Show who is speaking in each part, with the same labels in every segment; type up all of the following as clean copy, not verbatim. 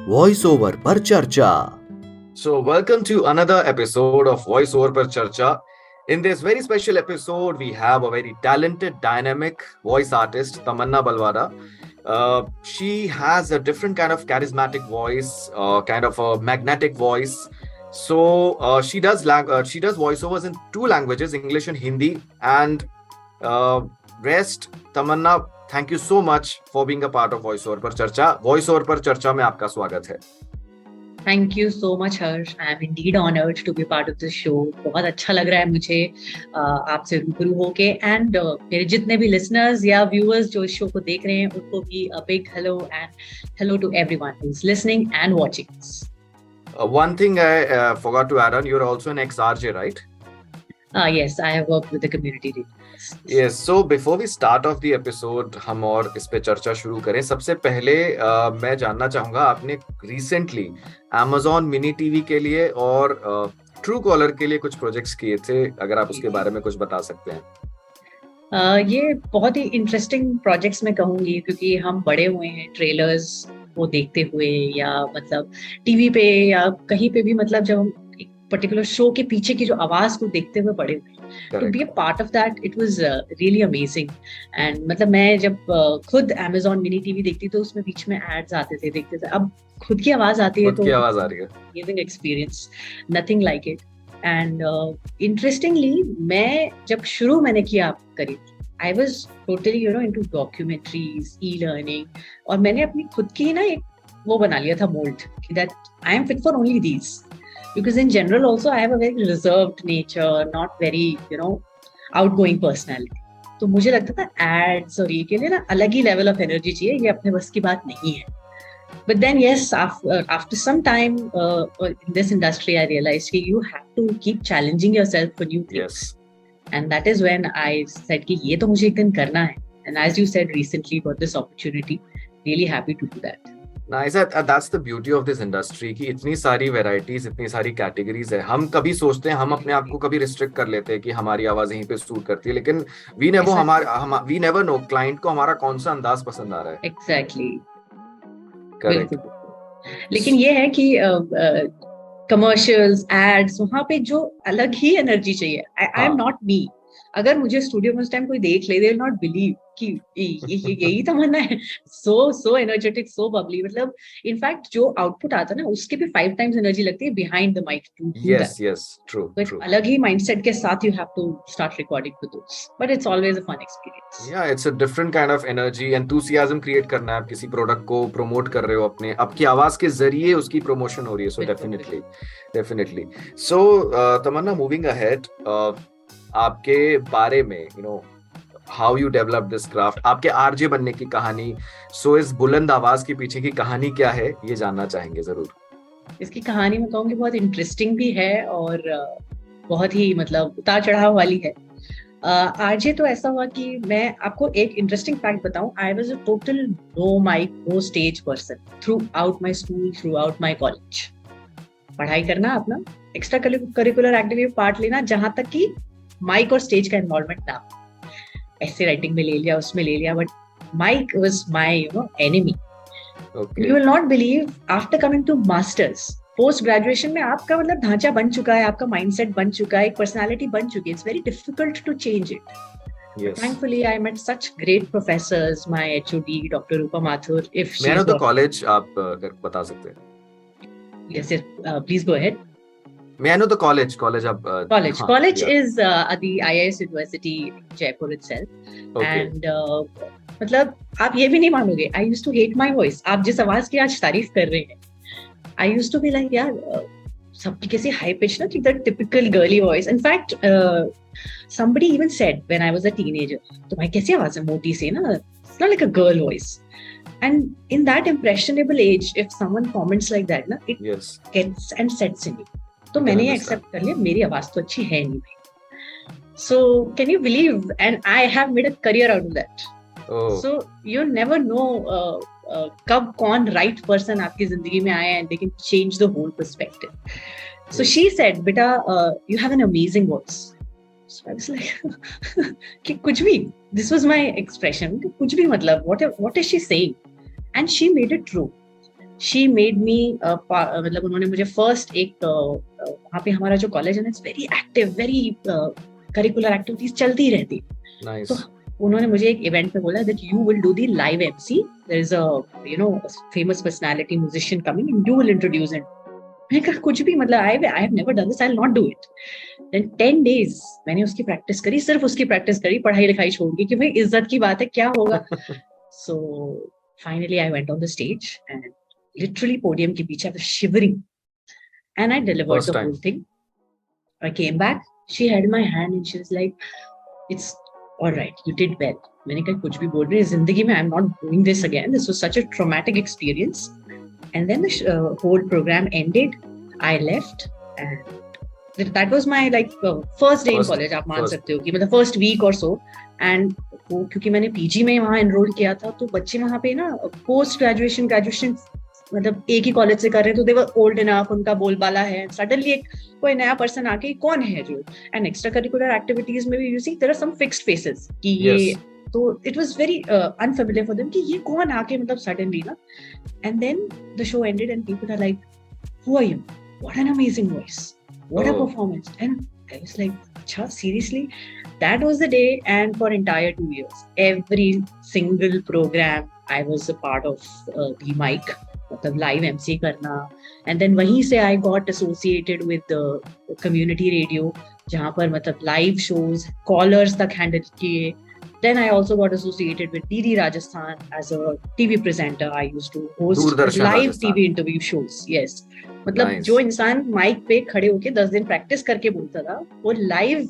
Speaker 1: Voice over पर चर्चा.
Speaker 2: So, welcome to another episode of Voice Over Per Charcha. In this very special episode, we have a very talented, dynamic voice artist, Tamanna Balwara. She has a different kind of charismatic voice, kind of a magnetic voice. So she does voiceovers in two languages, English and Hindi. And rest, Tamanna, thank you so much for being a part of Voice Over Per Charcha. Voice Over Per Charcha में आपका स्वागत है.
Speaker 3: Thank you so much, Harsh. I am indeed honored to be part of this show. बहुत अच्छा लग रहा है मुझे आपसे रूबरू होके and मेरे जितने भी listeners या viewers जो इस show को देख रहे हैं उनको भी a big hello and hello to everyone who's listening and watching us.
Speaker 2: One thing I forgot to add on, you're also an ex-RJ, right?
Speaker 3: Yes, I have worked with the community radio.
Speaker 2: Yes, so before we start off the episode, हम और इस पे चर्चा शुरू करें. सबसे पहले मैं जानना चाहूँगा आपने recently Amazon Mini TV के लिए और Truecaller के लिए कुछ प्रोजेक्ट्स किए थे, अगर आप उसके बारे में कुछ बता सकते हैं.
Speaker 3: ये बहुत ही इंटरेस्टिंग प्रोजेक्ट्स मैं कहूँगी क्योंकि हम बड़े हुए हैं ट्रेलर्स को देखते हुए या मतलब टीवी पे या कहीं पे भी मतलब जब हम एक पर्टिकुलर शो के पीछे की जो आवाज को देखते हुए बड़े हुए to be a part of that, it was really amazing. And मतलब मैं जब खुद Amazon Mini TV देखती तो उसमें बीच में एड्स आते थे, देखते थे. अब खुद की आवाज आती है तो
Speaker 2: आवाज आ रही है.
Speaker 3: Amazing experience, nothing like it. And interestingly, मैं जब शुरू मैंने किया करी, I was totally into documentaries, e-learning, और मैंने अपनी खुद की ना एक वो बना लिया था मोल्ड कि that I am fit for only these. Because in general also I have a very reserved nature, not very, outgoing personality. तो मुझे लगता था ads और ये के लिए ना अलग ही level of energy चाहिए, ये अपने बस की बात नहीं है. But then yes, after some time in this industry, I realized that you have to keep challenging yourself for new things.
Speaker 2: Yes.
Speaker 3: And that is when I said कि ये तो मुझे एक दिन करना है. And as you said, recently got this opportunity. Really happy to do that.
Speaker 2: Nice. That's the beauty of this industry कि इतनी सारी varieties, इतनी सारी categories है. हम कभी सोचते हैं, हम अपने आप को कभी restrict कर लेते हैं कि हमारी आवाज यहीं पे सूट करती है, लेकिन we never know client को हमारा कौन सा अंदाज पसंद आ रहा है.
Speaker 3: Exactly.
Speaker 2: Correct.
Speaker 3: लेकिन ये है कि commercials, ads, वहाँ पे जो अलग ही energy चाहिए. I am not me. अगर मुझे स्टूडियो में उस टाइम कोई देख ले, they will not believe कि यही तमन्ना है. So energetic, so bubbly. मतलब इनफैक्ट जो आउटपुट आता है ना उसके भी 5 times एनर्जी लगती है behind the mic to do that.
Speaker 2: Yes, true.
Speaker 3: अलग ही mindset के साथ you have to start recording for those. But it's always a fun experience.
Speaker 2: Yeah, it's a different kind of energy, enthusiasm create करना है. आप किसी product को promote कर रहे हो अपने आपकी आवाज के जरिए उसकी प्रमोशन हो रही है. So definitely. So तमन्ना, moving ahead, आपके बारे में how you develop this craft, आपके आरजे बनने की कहानी, सो इस बुलंद आवाज के पीछे की कहानी क्या है, ये जानना चाहेंगे जरूर.
Speaker 3: इसकी कहानी मैं कहूँगी बहुत इंटरेस्टिंग भी है और बहुत ही मतलब उतार चढ़ाव वाली है. आरजे तो ऐसा हुआ कि मैं आपको एक इंटरेस्टिंग फैक्ट बताऊं. I was a total no mic no stage person throughout my school, throughout my college. पढ़ाई करना, अपना एक्स्ट्रा करिकुलर एक्टिविटी पार्ट लेना, जहां तक कि माइक और स्टेज का इन्वॉल्वमेंट ना. ऐसे राइटिंग में ले लिया, उसमें ले लिया, but mic was my enemy. You will not believe, after coming to masters, post graduation में आपका मतलब ढांचा बन चुका है, आपका माइंडसेट बन चुका है, एक पर्सनालिटी बन चुकी है. It's very difficult to change it. Thankfully, I met such great professors. My HOD, Dr. Rupa Mathur. If she
Speaker 2: मैं तो कॉलेज आप बता सकते हैं.
Speaker 3: Yes, please go ahead.
Speaker 2: May I know the college आप
Speaker 3: college is at the IIS University Jaipur itself.
Speaker 2: Okay.
Speaker 3: And मतलब आप ये भी नहीं मानोगे, I used to hate my voice. आप जिस आवाज की आज तारीफ कर रहे हैं, I used to be like यार सबकी कैसी high pitch ना, the typical girly voice. In fact, somebody even said when I was a teenager, तुम्हारी कैसी आवाज है मोटी सी ना, it's not like a girl voice. And in that impressionable age, if someone comments like that ना, it gets and sets in you. तो मैंने ये एक्सेप्ट कर लिया, मेरी आवाज तो अच्छी है नहीं भाई. So can you believe, and I have made a career out of that. So you never know कब कौन राइट पर्सन आपकी जिंदगी में आए and they can change the whole perspective. So she said, बेटा you have an amazing voice. So I was like, कि कुछ भी, this was my expression, कुछ भी मतलब, what is she saying? And she made it true. She made me मतलब उन्होंने मुझे फर्स्ट एक वहाँ पे हमारा जो कॉलेज है ना, it's very active, very curricular activities चलती रहती।
Speaker 2: नाइस।
Speaker 3: तो उन्होंने मुझे एक इवेंट पे बोला that you will do the live MC, there is a famous personality musician coming and you will introduce him. मैंने कहा कुछ भी, मतलब I have never done this, I will not do it. Then 10 days मैंने उसकी practice करी, सिर्फ उसकी प्रैक्टिस करी, पढ़ाई लिखाई छोड़ के, कि भाई इज्जत की बात है, क्या होगा। So finally I went on the stage and literally podium के पीछे I was shivering and I delivered
Speaker 2: First
Speaker 3: the
Speaker 2: time.
Speaker 3: Whole thing. I came back, she held my hand and she was like, it's all right, you did well. मैंने कहा कुछ भी बोल रही है जिंदगी में, I'm not doing this again. This was such a traumatic experience. And then the whole program ended. I left and that was my first day in college. आप मान सकते हो कि मतलब first week or so. And वो क्योंकि मैंने PG में वहाँ enroll किया था, तो बच्चे वहाँ पे ना post graduation मतलब एक ही कॉलेज से कर रहे हैं, तो दे वर ओल्ड इनफ, उनका बोलबाला है। सडनली एक कोई नया पर्सन आके कौन है जो, एंड एक्स्ट्रा करिकुलर एक्टिविटीज में भी you see there are some fixed faces कि ये, तो it was very unfamiliar for them कि ये कौन आके मतलब सडनली ना। And then the show ended and people are like, who are you, what an amazing voice, what a performance. And I was like, अच्छा seriously. That was the day, and for entire 2 years, every single program I was a part of the mic, मतलब live MC करना। And then वहीं से I got associated with community radio, जहाँ पर मतलब live shows callers तक handle किए। Then I also got associated with DD Rajasthan as a TV presenter. I used to host live TV interview shows. Yes, मतलब जो इंसान माइक पे खड़े होके 10 दिन प्रैक्टिस करके बोलता था, वो लाइव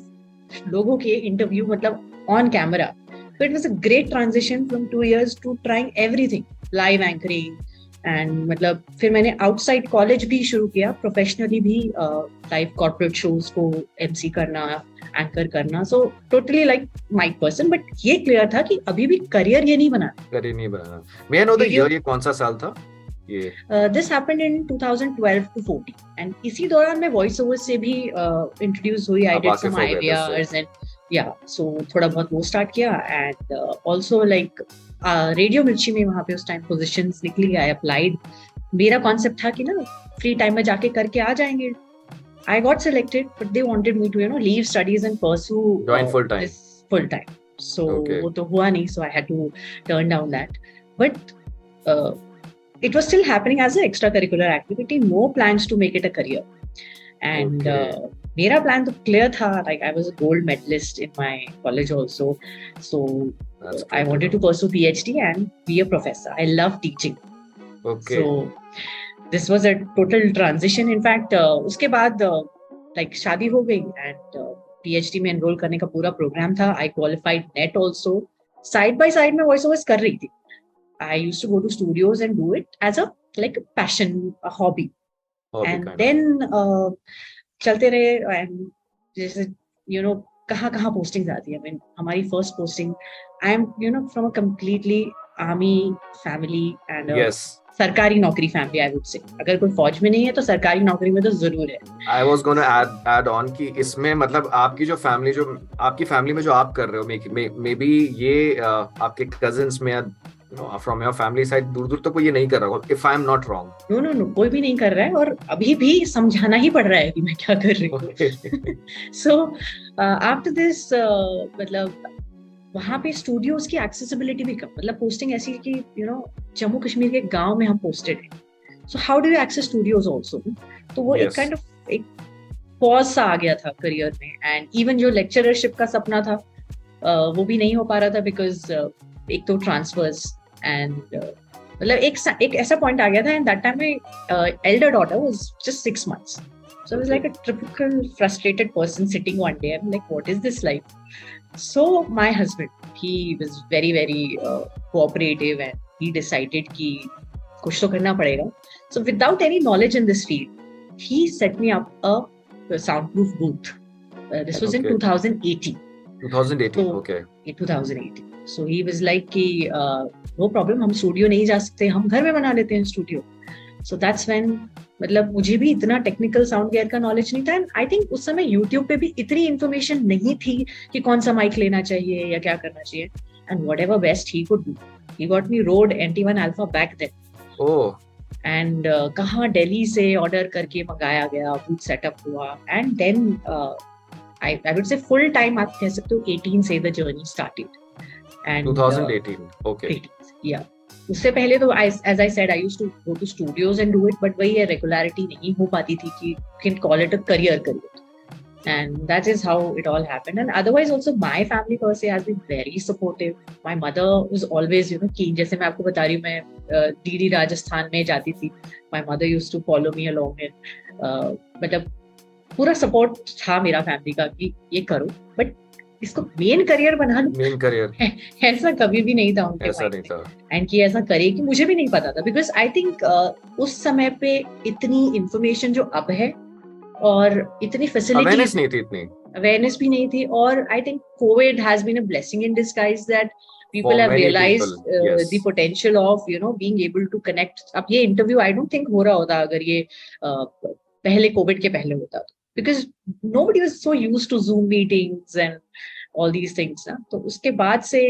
Speaker 3: लोगों के इंटरव्यू मतलब on camera. So it was a great transition from 2 years to trying everything, live anchoring, and मतलब फिर मैंने आउटसाइड कॉलेज भी शुरू किया, प्रोफेशनली भी लाइव कॉर्पोरेट शोज को एमसी करना, एंकर करना। So totally like mic person, but ये क्लियर था कि अभी भी करियर ये नहीं बनाना।
Speaker 2: May I know the year, ये कौन सा साल था ये?
Speaker 3: This happened in 2012 to 14, and इसी दौरान मैं वॉइस ओवर से भी इंट्रोड्यूस हुई। I did some IVRs and yeah, so थोड़ा बहुत वो स्टार्ट किया। एंड ऑल्सो लाइक रेडियो मिर्ची में वहाँ पे उस टाइम पोजीशंस निकली, आई अप्लाइड। मेरा कॉन्सेप्ट था कि ना फ्री टाइम में जाके करके आ जाएंगे। I got selected, but they wanted me to leave studies and pursue full time. So वो तो हुआ नहीं, so I had to turn down that. But it was still happening as an extracurricular activity, no plans to make it a career. And mera plan to clear tha, like I was a gold medalist in my college also, so I wanted to pursue PhD and be a professor. I love teaching. So this was a total transition. In fact uske baad like शादी हो गई and PhD में enroll करने का पूरा program था। I qualified NET also, side by side में voice overs कर रही थी। I used to go to studios and do it as a like a passion, a hobby and then चलते रहे। and जैसे कहाँ पोस्टिंग आती है। I mean, हमारी first posting, I am from a completely army family and सरकारी नौकरी family, I would से। अगर कोई फौज में नहीं है तो सरकारी नौकरी में तो जरूर है।
Speaker 2: I was gonna add on कि इसमें मतलब आपकी जो फैमिली में जो आप कर रहे हो, मे बी ये आपके कजिन्स में from your family side दूर तो कोई ये नहीं कर रहा होगा, if I am not wrong.
Speaker 3: No, कोई भी नहीं कर रहा है, और अभी भी समझाना ही पड़ रहा है कि मैं क्या कर रही हूँ। So after this मतलब वहाँ पे स्टूडियोज की एक्सेसिबिलिटी भी कम, मतलब पोस्टिंग ऐसी कि जम्मू कश्मीर के गांव में हम पोस्टेड हैं। So how do you access studios also? तो वो एक काइंड ऑफ एक पॉज सा आ गया था करियर में। एंड इवन जो लेक्चररशिप का सपना था वो भी नहीं हो पा रहा था, बिकॉज एक तो ट्रांसफर्स एंड मतलब एक ऐसा पॉइंट आ गया था। And that time my Elder daughter was just 6 months, so I was like a typical frustrated person sitting one day. I'm like, what is this life? So my husband, he was very very cooperative and he decided कि कुछ तो करना पड़ेगा. So without any knowledge in this field, he set me up a soundproof booth. This was in 2018.
Speaker 2: 2018, so, okay.
Speaker 3: In 2018. So he was like कि no problem, हम studio नहीं जा सकते, हम घर में बना लेते हैं स्टूडियो. So that's when मतलब मुझे भी इतना टेक्निकल साउंड गियर का नॉलेज नहीं था। एंड आई थिंक उस समय यूट्यूब पे भी इतनी इन्फॉर्मेशन नहीं थी कि कौन सा माइक लेना चाहिए या क्या करना चाहिए। And whatever best he could do, he got me Rode NT1 Alpha back then.
Speaker 2: Oh.
Speaker 3: And कहाँ दिल्ली से ऑर्डर करके मंगाया गया, बूथ सेटअप हुआ, and then I would say full time आप कह सकते हो 18 से the journey started and
Speaker 2: 2018 okay
Speaker 3: या उससे पहले तो as I said I used to go to studios and do it, but वही है, रेगुलरिटी नहीं हो पाती थी कि can call it a career, and that is how it all happened. And otherwise also my family per se has been very supportive. My mother was always keen. जैसे मैं आपको बता रही हूँ, मैं डीडी राजस्थान में जाती थी, my mother used to follow me along and मतलब पूरा सपोर्ट था मेरा फैमिली का कि ये करो, बट इसको मेन करियर बना लो,
Speaker 2: मेन करियर
Speaker 3: ऐसा कभी भी नहीं था उनके
Speaker 2: ऐसा नहीं था,
Speaker 3: एंड कि ऐसा करे कि मुझे भी नहीं पता था, बिकॉज आई थिंक उस समय पे इतनी इंफॉर्मेशन जो अब है और इतनी
Speaker 2: अवेयरनेस नहीं थी, इतनी
Speaker 3: अवेयरनेस भी नहीं थी, और I think covid has been a blessing in disguise that people have realized the potential of being able to connect. अब ये इंटरव्यू आई डोंट थिंक हो रहा होता अगर ये पहले कोविड के पहले होता, because nobody was so used to Zoom meetings and all these things ना. तो उसके बाद से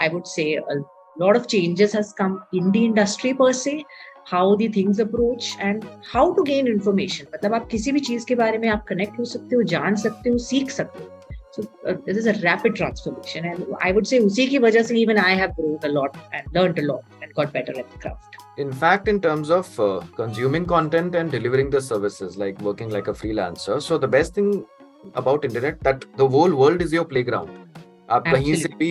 Speaker 3: I would say a lot of changes has come in the industry per se, how the things approach and how to gain information. मतलब आप किसी भी चीज के बारे में आप कनेक्ट हो सकते हो, जान सकते हो, सीख सकते हो. So this is a rapid transformation, and I would say उसी की वजह से even I have grown a lot and learned a lot and got better at the craft.
Speaker 2: In fact, in terms of consuming content and delivering the services, like working like a freelancer, so the best thing about internet that the whole world is your playground. आप कहीं से भी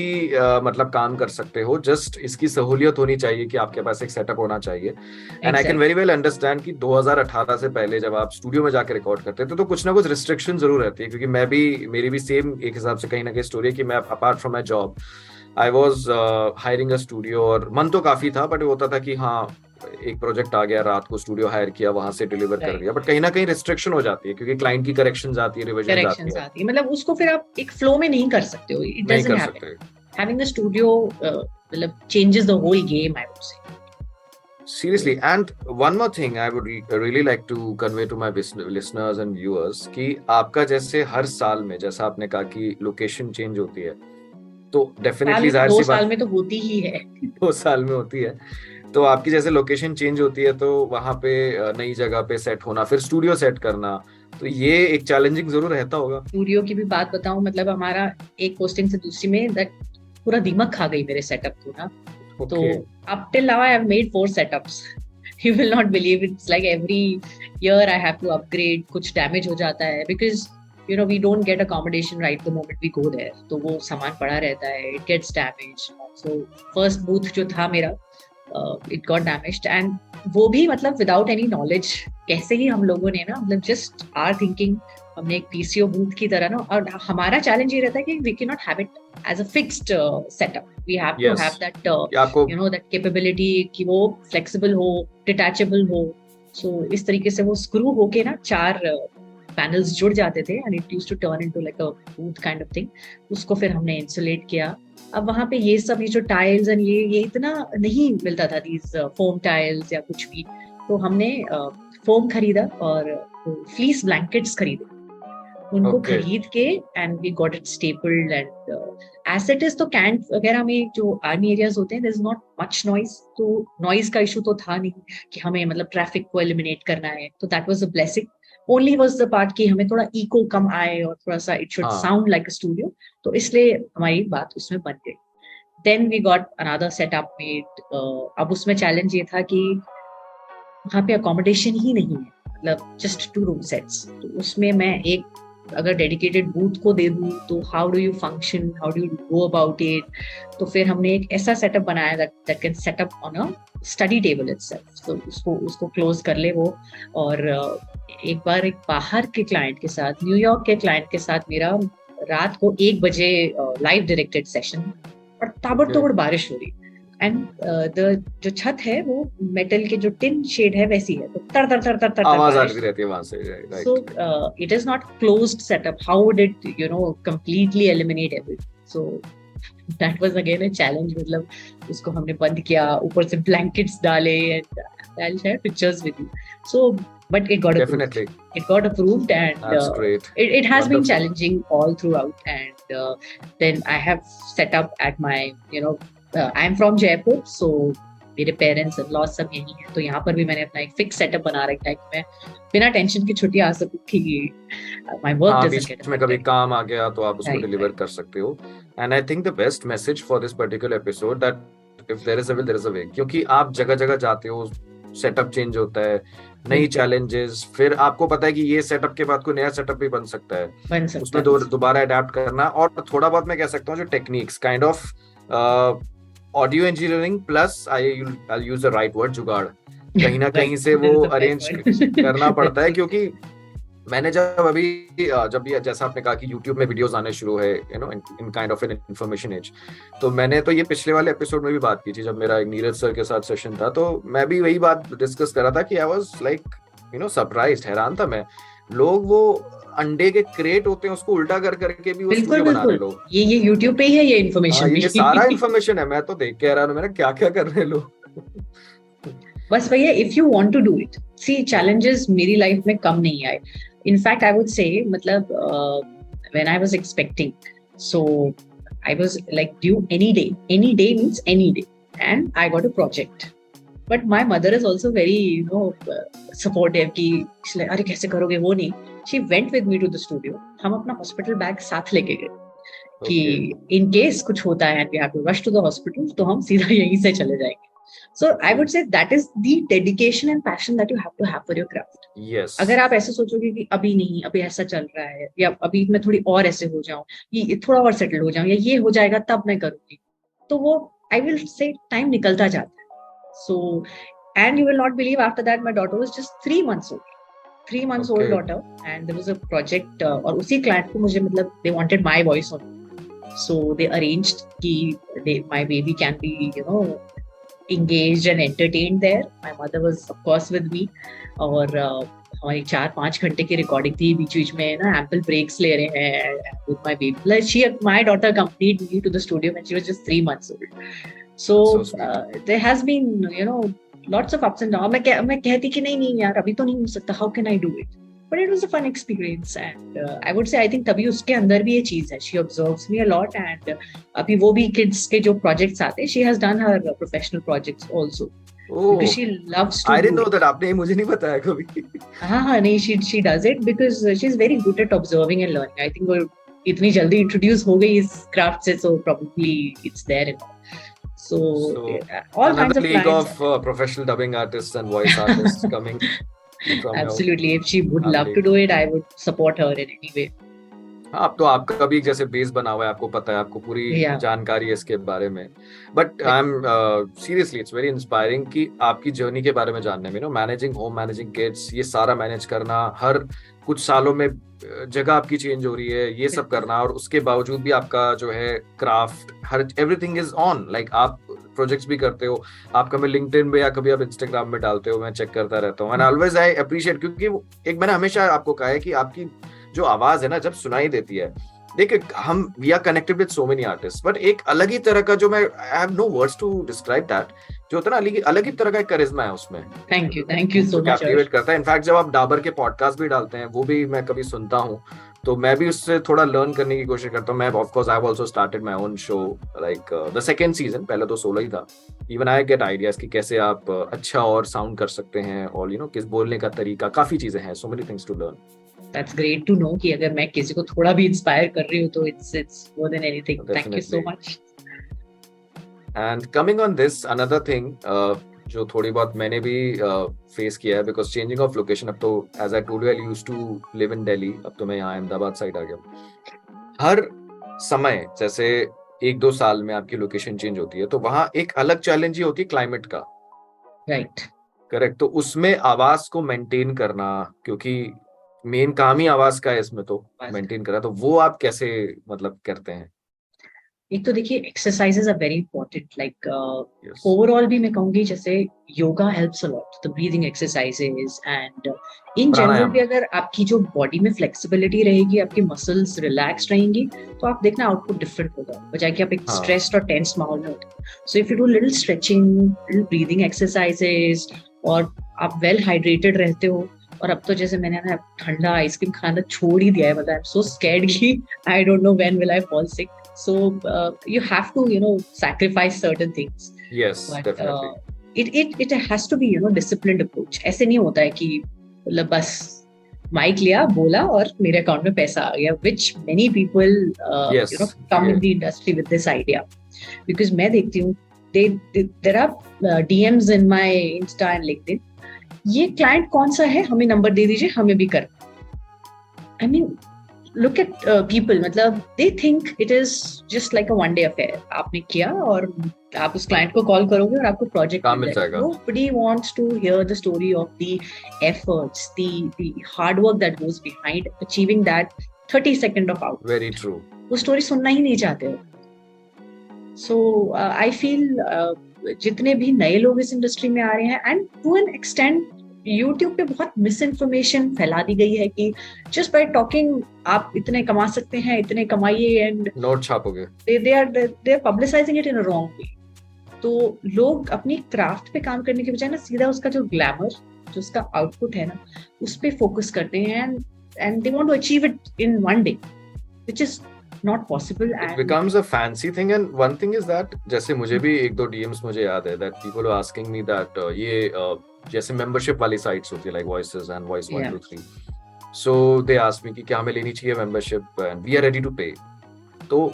Speaker 2: मतलब काम कर सकते हो, just इसकी सहूलियत होनी चाहिए कि आपके पास एक सेटअप होना चाहिए. And I can very well understand कि 2018 से पहले जब आप स्टूडियो में जाकर रिकॉर्ड करते थे तो कुछ ना कुछ रिस्ट्रिक्शन जरूर रहती है, क्योंकि मेरी भी सेम एक हिसाब से कहीं ना कहीं स्टोरी है कि मैं apart from my job I was hiring a studio, और मन तो काफी था, बट होता था कि हाँ एक प्रोजेक्ट आ गया, रात को स्टूडियो हायर किया, वहां से डिलीवर कर दिया, बट कहीं ना कहीं रिस्ट्रिक्शन हो जाती है क्योंकि क्लाइंट की करेक्शंस आती है, रिविजन आती है,
Speaker 3: मतलब उसको फिर आप एक फ्लो में नहीं कर सकते हो. It doesn't happen. Having a studio मतलब changes the whole game, I would say.
Speaker 2: Seriously, and one more thing I would really like to convey to my listeners and viewers कि आपका जैसे हर साल में, जैसा आपने कहा कि लोकेशन चेंज होती है, तो डेफिनेटली जाहिर सी बात
Speaker 3: 2 साल में तो होती ही है.
Speaker 2: 2 साल में होती है, तो आपकी जैसे लोकेशन चेंज होती है तो वहां पे नई जगह पे सेट होना, फिर स्टूडियो सेट करना, तो ये एक चैलेंजिंग जरूर रहता होगा.
Speaker 3: स्टूडियो की भी बात बताऊं, मतलब हमारा एक पोस्टिंग से दूसरी में दैट पूरा दिमाग खा गई मेरे सेटअप को ना. तो up till now I have made 4 setups. You will not believe it. It's like every year I have to upgrade. कुछ damage हो जाता है because we don't get accommodation right the moment we go there. तो वो सामान पड़ा रहता है, it gets damaged. So first booth जो था मेरा, it got damaged, and वो भी मतलब without any knowledge. कैसे ही हम लोगों ने ना मतलब just our thinking, हमने एक PCO booth की तरह ना, और हमारा challenge ये रहता है कि we cannot have it as a fixed setup. We have to have that that capability कि वो flexible हो, detachable हो. So इस तरीके से वो screw होके ना 4 panels जुड़ जाते थे, and it used to turn into like a booth kind of thing. उसको फिर हमने insulate किया. अब वहाँ पे ये सब जो टाइल्स एंड ये इतना नहीं मिलता था, these foam tiles या कुछ भी, तो हमने फोम खरीदा और फ्लीस ब्लैंकेट्स खरीदे, उनको खरीद के and we got it stapled. And as it is तो कैंट वगैरह में जो आर्मी एरियाज होते हैं, there is not much noise, तो नॉइज का इशू तो था नहीं कि हमें मतलब ट्रैफिक को एलिमिनेट करना है, तो that was a blessing. Only was the part कि हमें थोड़ा इको कम आए और थोड़ा सा it should sound like a studio, तो इसलिए हमारी बात उसमें बन गई. Then we got another setup made. अब उसमें चैलेंज ये था कि वहाँ पे अकोमोडेशन ही नहीं है, मतलब जस्ट 2 रूम सेट्स. तो उसमें मैं एक अगर डेडिकेटेड बूथ को दे दूँ तो how do you function, how do you go about it. तो फिर हमने एक ऐसा सेटअप बनाया that can set up on a study table itself. तो उसको क्लोज कर ले वो. और एक बार एक बाहर के क्लाइंट के साथ, न्यूयॉर्क के क्लाइंट के साथ मेरा रात को 1 बजे लाइव डायरेक्टेड सेशन, और ताबड़तोड़ बारिश हो रही, एंड जो छत है वो मेटल के जो टिन शेड है वैसी है, तो तर तर तर तर तर
Speaker 2: आवाज आती रहती है वहां से.
Speaker 3: So it is not closed setup. How would it completely eliminate everything? So that was again a challenge. मतलब उसको हमने बंद किया, ऊपर से ब्लैंकेट्स डाले, and I will share pictures with you. So but it got
Speaker 2: definitely
Speaker 3: approved. It got approved, and
Speaker 2: that's great.
Speaker 3: It has been challenging all throughout. And then I have set up at my I'm from Jaipur, so मेरे parents law सब यही है, तो यहाँ पर भी मैंने अपना एक फिक्स सेटअप बना रखा है कि मैं बिना टेंशन की छुट्टी आ सकूं कि माय वर्क डजंट गेट
Speaker 2: बीच में कभी काम आ गया तो आप उसको
Speaker 3: Right,
Speaker 2: डिलीवर
Speaker 3: right.
Speaker 2: कर सकते हो. And I think the best message for this particular episode that if there is a will there is a way, क्योंकि आप जगह जगह जाते हो, सेटअप चेंज होता है, नई
Speaker 3: बिल्कुल।
Speaker 2: चैलेंजेस, फिर आपको पता है कि ये सेटअप के बाद कोई नया सेटअप भी बन सकता है,
Speaker 3: बन सकता
Speaker 2: उसमें
Speaker 3: है।
Speaker 2: दोबारा अडेप्ट करना. और थोड़ा बहुत मैं कह सकता हूँ जो techniques kind of audio engineering plus I use the right word, जुगाड़, कहीं ना कहीं
Speaker 3: Right,
Speaker 2: से
Speaker 3: that
Speaker 2: वो
Speaker 3: is the best
Speaker 2: arrange
Speaker 3: word.
Speaker 2: करना पड़ता है.
Speaker 3: बिल्कुल।
Speaker 2: क्योंकि मैंने जब भी जैसा आपने कहा कि YouTube में वीडियोस आने शुरू है, you know, in kind of an information age, तो मैंने तो ये पिछले वाले एपिसोड में भी बात की थी जब मेरा एक नीरज सर के साथ सेशन था, तो मैं भी वही बात डिस्कस कर रहा था कि आई was like, you know, surprised, हैरान था मैं. लोग वो अंडे के क्रेट होते हैं उसको उल्टा कर करके भी वो
Speaker 3: बिल्कुल
Speaker 2: स्टूडियो बना रहे हैं
Speaker 3: बिल्कुल,
Speaker 2: लोग.
Speaker 3: ये YouTube पे ही है ये
Speaker 2: हाँ,
Speaker 3: इन्फॉर्मेशन भी।
Speaker 2: ये सारा इंफॉर्मेशन है. मैं तो देख के हैरान हूं, मैंने क्या क्या कर रहे हैं लोग.
Speaker 3: बस भैया, if you want to do it, see challenges मेरी लाइफ में कम नहीं आए. इनफैक्ट आई वुड से, मतलब when I was expecting, so I was like due any day means any day, and I got a project. But my mother is also very, you know, supportive कि अरे कैसे करोगे, वो नहीं. She went with me to the studio. हम अपना hospital bag साथ लेके गए कि इन केस कुछ होता है and we have to rush to the hospital, तो हम सीधा यहीं से चले जाएंगे. So I would say that is the dedication and passion that you have to have for your craft.
Speaker 2: Yes.
Speaker 3: अगर आप ऐसे सोचोगे कि अभी नहीं, अभी ऐसा चल रहा है, या अभी मैं थोड़ी और ऐसे हो जाऊं, ये थोड़ा और सेटल हो जाऊं, या ये हो जाएगा तब मैं करूंगी, तो वो, I will say, टाइम निकलता जाता है. So, and you will not believe, after that my daughter was just 3 months old. 3 months old daughter, and there was a project, और उसी client को मुझे, मतलब they wanted my voice on. So they arranged कि my baby can be, you know, engaged and entertained there. My mother was of course with me, और हमारी 4-5 घंटे की रिकॉर्डिंग थी. बीच में ना एम्पल ब्रेक्स ले रहे हैं with my baby. Like my daughter accompanied me to the studio when she was just 3 months old. So there has been, you know, lots of ups and downs. मैं कहती कि नहीं यार, अभी तो नहीं हो सकता, how can I do it? But it was a fun experience, and I would say I think तभी उसके अंदर भी ये चीज है. She observes me a lot, and अभी वो भी kids के जो projects आते हैं, she has done her professional projects also. Because she loves to.
Speaker 2: I didn't know that. आपने मुझे नहीं बताया कभी.
Speaker 3: हाँ नहीं, she does it because she's very good at observing and learning. I think वो इतनी जल्दी introduce हो गई इस craft से, so probably it's there in her. So all kinds of
Speaker 2: league
Speaker 3: clients.
Speaker 2: of professional dubbing artists and voice artists coming.
Speaker 3: Absolutely, if she would love to do it, I would support her in any way.
Speaker 2: अब तो आपका भी जैसे base बना हुआ है, आपको पता है, आपको पूरी जानकारी है इसके बारे में. But I am seriously, it's very inspiring कि आपकी जर्नी के बारे में जानने में, no, managing home, managing kids, ये सारा मैनेज करना, हर कुछ सालों में जगह आपकी चेंज हो रही है, ये सब करना, और उसके बावजूद भी आपका जो है craft, her everything is on. Like आप प्रोजेक्ट्स भी करते हो, आप कभी लिंक्डइन में या कभी आप इंस्टाग्राम में डालते हो, मैं चेक करता रहता हूँ. एंड ऑलवेज आई अप्रिशिएट, क्योंकि एक मैंने हमेशा आपको कहा है कि आपकी जो आवाज है ना, जब सुनाई देती है, देखिए हम we are connected with so many artist, but एक अलग ही तरह का, जो मैं I have no words to describe that, जो होता है ना, अलग ही तरह का एक करिश्मा है उसमें.
Speaker 3: Thank you so much.
Speaker 2: Captivate करता है. इनफैक्ट जब आप डाबर के पॉडकास्ट भी डालते हैं, वो भी मैं कभी सुनता हूँ, तो मैं भी उससे थोड़ा लर्न करने की कोशिश करता हूँ. मैं of course I have also started my own show, like the second season. पहले तो 16 ही था. इवन आई गेट आइडियाज कि कैसे आप अच्छा और साउंड कर सकते हैं, और यू नो, किस बोलने का तरीका, काफी चीजें हैं, so many things to learn.
Speaker 3: That's great to know कि अगर मैं किसी को थोड़ा भी इंस्पायर कर रही हूँ, तो it's more than anything. Thank you so much.
Speaker 2: And coming on this, another thing, जो थोड़ी बहुत मैंने भी फेस किया है, बिकॉज चेंजिंग ऑफ लोकेशन. अब तो as I told you, I used to live in Delhi, अब तो मैं यहाँ अहमदाबाद साइड आ गया. हर समय जैसे 1-2 साल में आपकी लोकेशन चेंज होती है, तो वहाँ एक अलग चैलेंज ही होती है क्लाइमेट का.
Speaker 3: Right,
Speaker 2: correct. तो उसमें आवाज को मेंटेन करना, क्योंकि मेन काम ही आवाज का है इसमें, तो मेंटेन करना, तो वो आप कैसे मतलब करते हैं?
Speaker 3: एक तो देखिए, exercises are very important. Like overall भी मैं कहूंगी, जैसे yoga helps a lot, the breathing exercises, and in general भी अगर आपकी जो बॉडी में फ्लेक्सिबिलिटी रहेगी, आपकी मसल्स रिलैक्स रहेंगी, तो आप देखना आउटपुट डिफरेंट होगा, बजाय कि आप एक स्ट्रेस्ड और टेंस माहौल में होते. So if you do little stretching, little breathing exercises, और आप वेल हाइड्रेटेड रहते हो. और अब तो जैसे मैंने ना ठंडा आइसक्रीम खाना छोड़ ही दिया है, मतलब आई एम सो स्कैर्ड कि I don't know when will I fall sick. So you have to, you know, sacrifice certain things.
Speaker 2: Yes,
Speaker 3: but,
Speaker 2: definitely.
Speaker 3: it has to be, you know, disciplined approach. ऐसे नहीं होता है कि मतलब बस mic लिया बोला और मेरे अकाउंट में पैसा आ गया, which many people
Speaker 2: Yes,
Speaker 3: you know come
Speaker 2: yeah.
Speaker 3: in the industry with this idea. Because मैं देखती हूँ there are DMs in my Insta and LinkedIn. ये क्लाइंट कौन सा है, हमें नंबर दे दीजिए, हमें भी कर. I mean, look at people, मतलब they think it is just like a one day affair. आपने किया और आप उस क्लाइंट को कॉल करोगे और आपको प्रोजेक्ट
Speaker 2: काम मिल जाएगा.
Speaker 3: Nobody wants to hear the story of the efforts, the hard work that goes behind achieving that 30-second of output.
Speaker 2: Very true.
Speaker 3: वो स्टोरी सुनना ही नहीं चाहते हो. So I feel जितने भी नए लोग इस इंडस्ट्री में आ रहे हैं, and to an extent YouTube पे बहुत मिस इन्फॉर्मेशन फैला दी गई है कि just by talking आप इतने कमा सकते हैं, इतने कमाइए, and
Speaker 2: नोट छापोगे.
Speaker 3: they are publicizing it in a wrong way. तो लोग अपनी क्राफ्ट पे काम करने के बजाय ना सीधा उसका जो ग्लैमर, जो उसका आउटपुट है ना, उस पे फोकस करते हैं, and they want to achieve it in one day, which is not possible.
Speaker 2: It becomes a fancy thing, and one thing is that जैसे मुझे भी एक दो DMs मुझे याद है that people are asking me that ये जैसे membership वाली sites होती है like Voices and Voice 1 2 3, so they asked me कि क्या हमें लेनी चाहिए membership and we are ready to pay. तो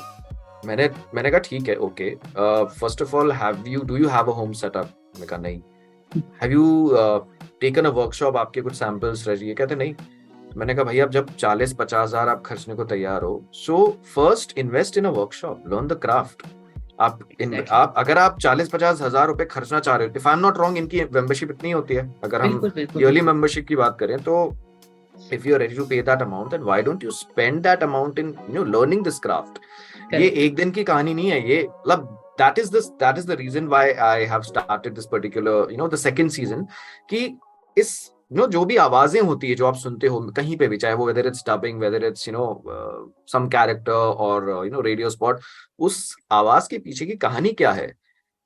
Speaker 2: मैंने कहा ठीक है, okay, first of all do you have a home setup? मैंने कहा नहीं. Have you taken a workshop? आपके कुछ samples ready है? कहते नहीं. मैंने कहा भैया, जब 40-50 हजार आप खर्चने को तैयार हो, so first invest in a workshop, learn the craft. आप अगर आप 40-50 हजार रुपए खर्चना चाह रहे हो, if I'm not wrong, इनकी मेंबरशिप इतनी होती है. अगर हम yearly membership की बात करें तो if you are ready to pay that amount, then why don't you spend that amount in, you know, learning this craft? ये एक दिन की कहानी नहीं है. ये मतलब that is the reason why I have started this particular, you know, the second season, कि इस जो भी आवाजें होती है जो आप सुनते हो कहीं पे भी, चाहे वो whether it's dubbing, whether it's, you know, some character or you know, radio spot, उस आवाज के पीछे की कहानी क्या है.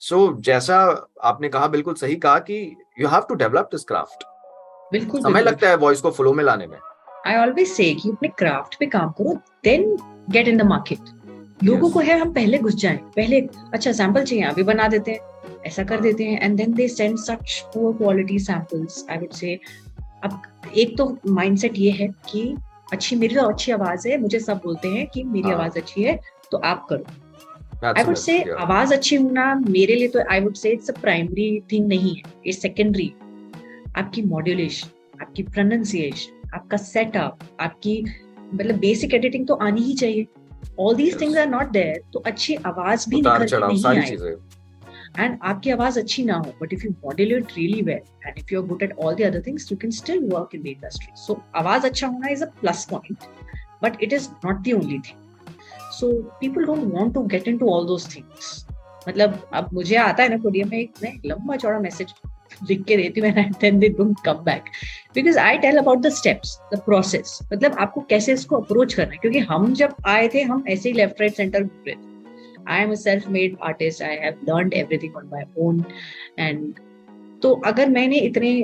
Speaker 2: So जैसा आपने कहा, बिल्कुल सही कहा कि you have to develop this craft.
Speaker 3: बिल्कुल
Speaker 2: समय लगता है वॉइस को फ्लो में लाने में.
Speaker 3: I always say कि अपने क्राफ्ट पे काम करो, then get in the market. लोगों को है हम पहले घुस जाएं, पहले अच्छा सैंपल चाहिए अभी बना देते हैं, ऐसा कर देते हैं, and then they send such poor quality samples, I would say. अब एक तो माइंडसेट ये है कि मेरी तो अच्छी आवाज है, मुझे सब बोलते हैं कि मेरी आवाज अच्छी है तो आप करो. I would say आवाज अच्छी होना मेरे लिए तो I would say it's a primary thing नहीं है, ये secondary. आपकी मॉड्यूलेशन, आपकी प्रोनाउंसिएशन, आपका सेटअप, आपकी मतलब बेसिक एडिटिंग तो आनी ही चाहिए. All these things are not there, तो अच्छी आवाज भी निकल के नहीं आएगी. And आपकी आवाज अच्छी ना हो, but if you modulate really well and if you're good at all the other things, you can still work in the industry. So आवाज अच्छा होना is a plus point, but it is not the only thing. So people don't want to get into all those things. मतलब अब मुझे आता है ना कोडिया में एक लंबा चौड़ा मैसेज लिख के देती हूँ, and then they don't come back because I tell about the steps, the process. मतलब आपको कैसे इसको अप्रोच करना है, क्योंकि हम जब आए थे हम ऐसे ही लेफ्ट राइट सेंटर घूम रहे थे. I am a self-made artist. I have learned everything on my own. And तो अगर मैंने इतने